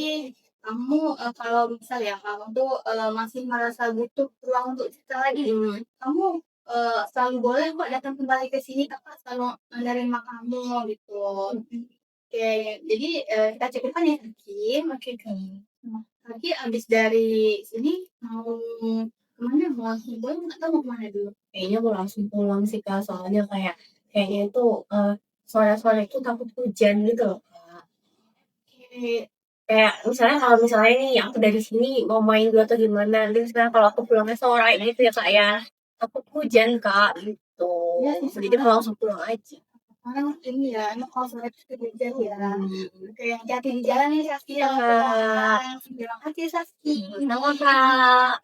Kamu kalau misal ya kamu tuh masih merasa butuh ruang untuk cerita lagi, kamu selalu boleh kok datang kembali ke sini, Kakak selalu menerima kamu gitu. Oke, jadi, kita cukupkan ya, Kaki. Oke, Kak. Kaki abis dari sini mau ke mana? Mau langsung pulang atau mau ke mana dulu? Kayaknya aku langsung pulang sih, Kak, soalnya kayaknya itu, sore-sore itu takut hujan gitu loh, Kak. Oke. Kayak kalau misalnya nih aku dari sini mau main dulu atau gimana, nanti misalnya kalau aku pulangnya sore gitu ya, Kak, ya, takut hujan, Kak, gitu. Iya sih, Jadi kita langsung pulang aja. karena ini ya, emang kalau sore itu hujan ya. Mhm. Oke, hati-hati di jalan ya, Saski, Iya, jangan Kak. pulang. Terima kasih, Saski. Sama, Kak.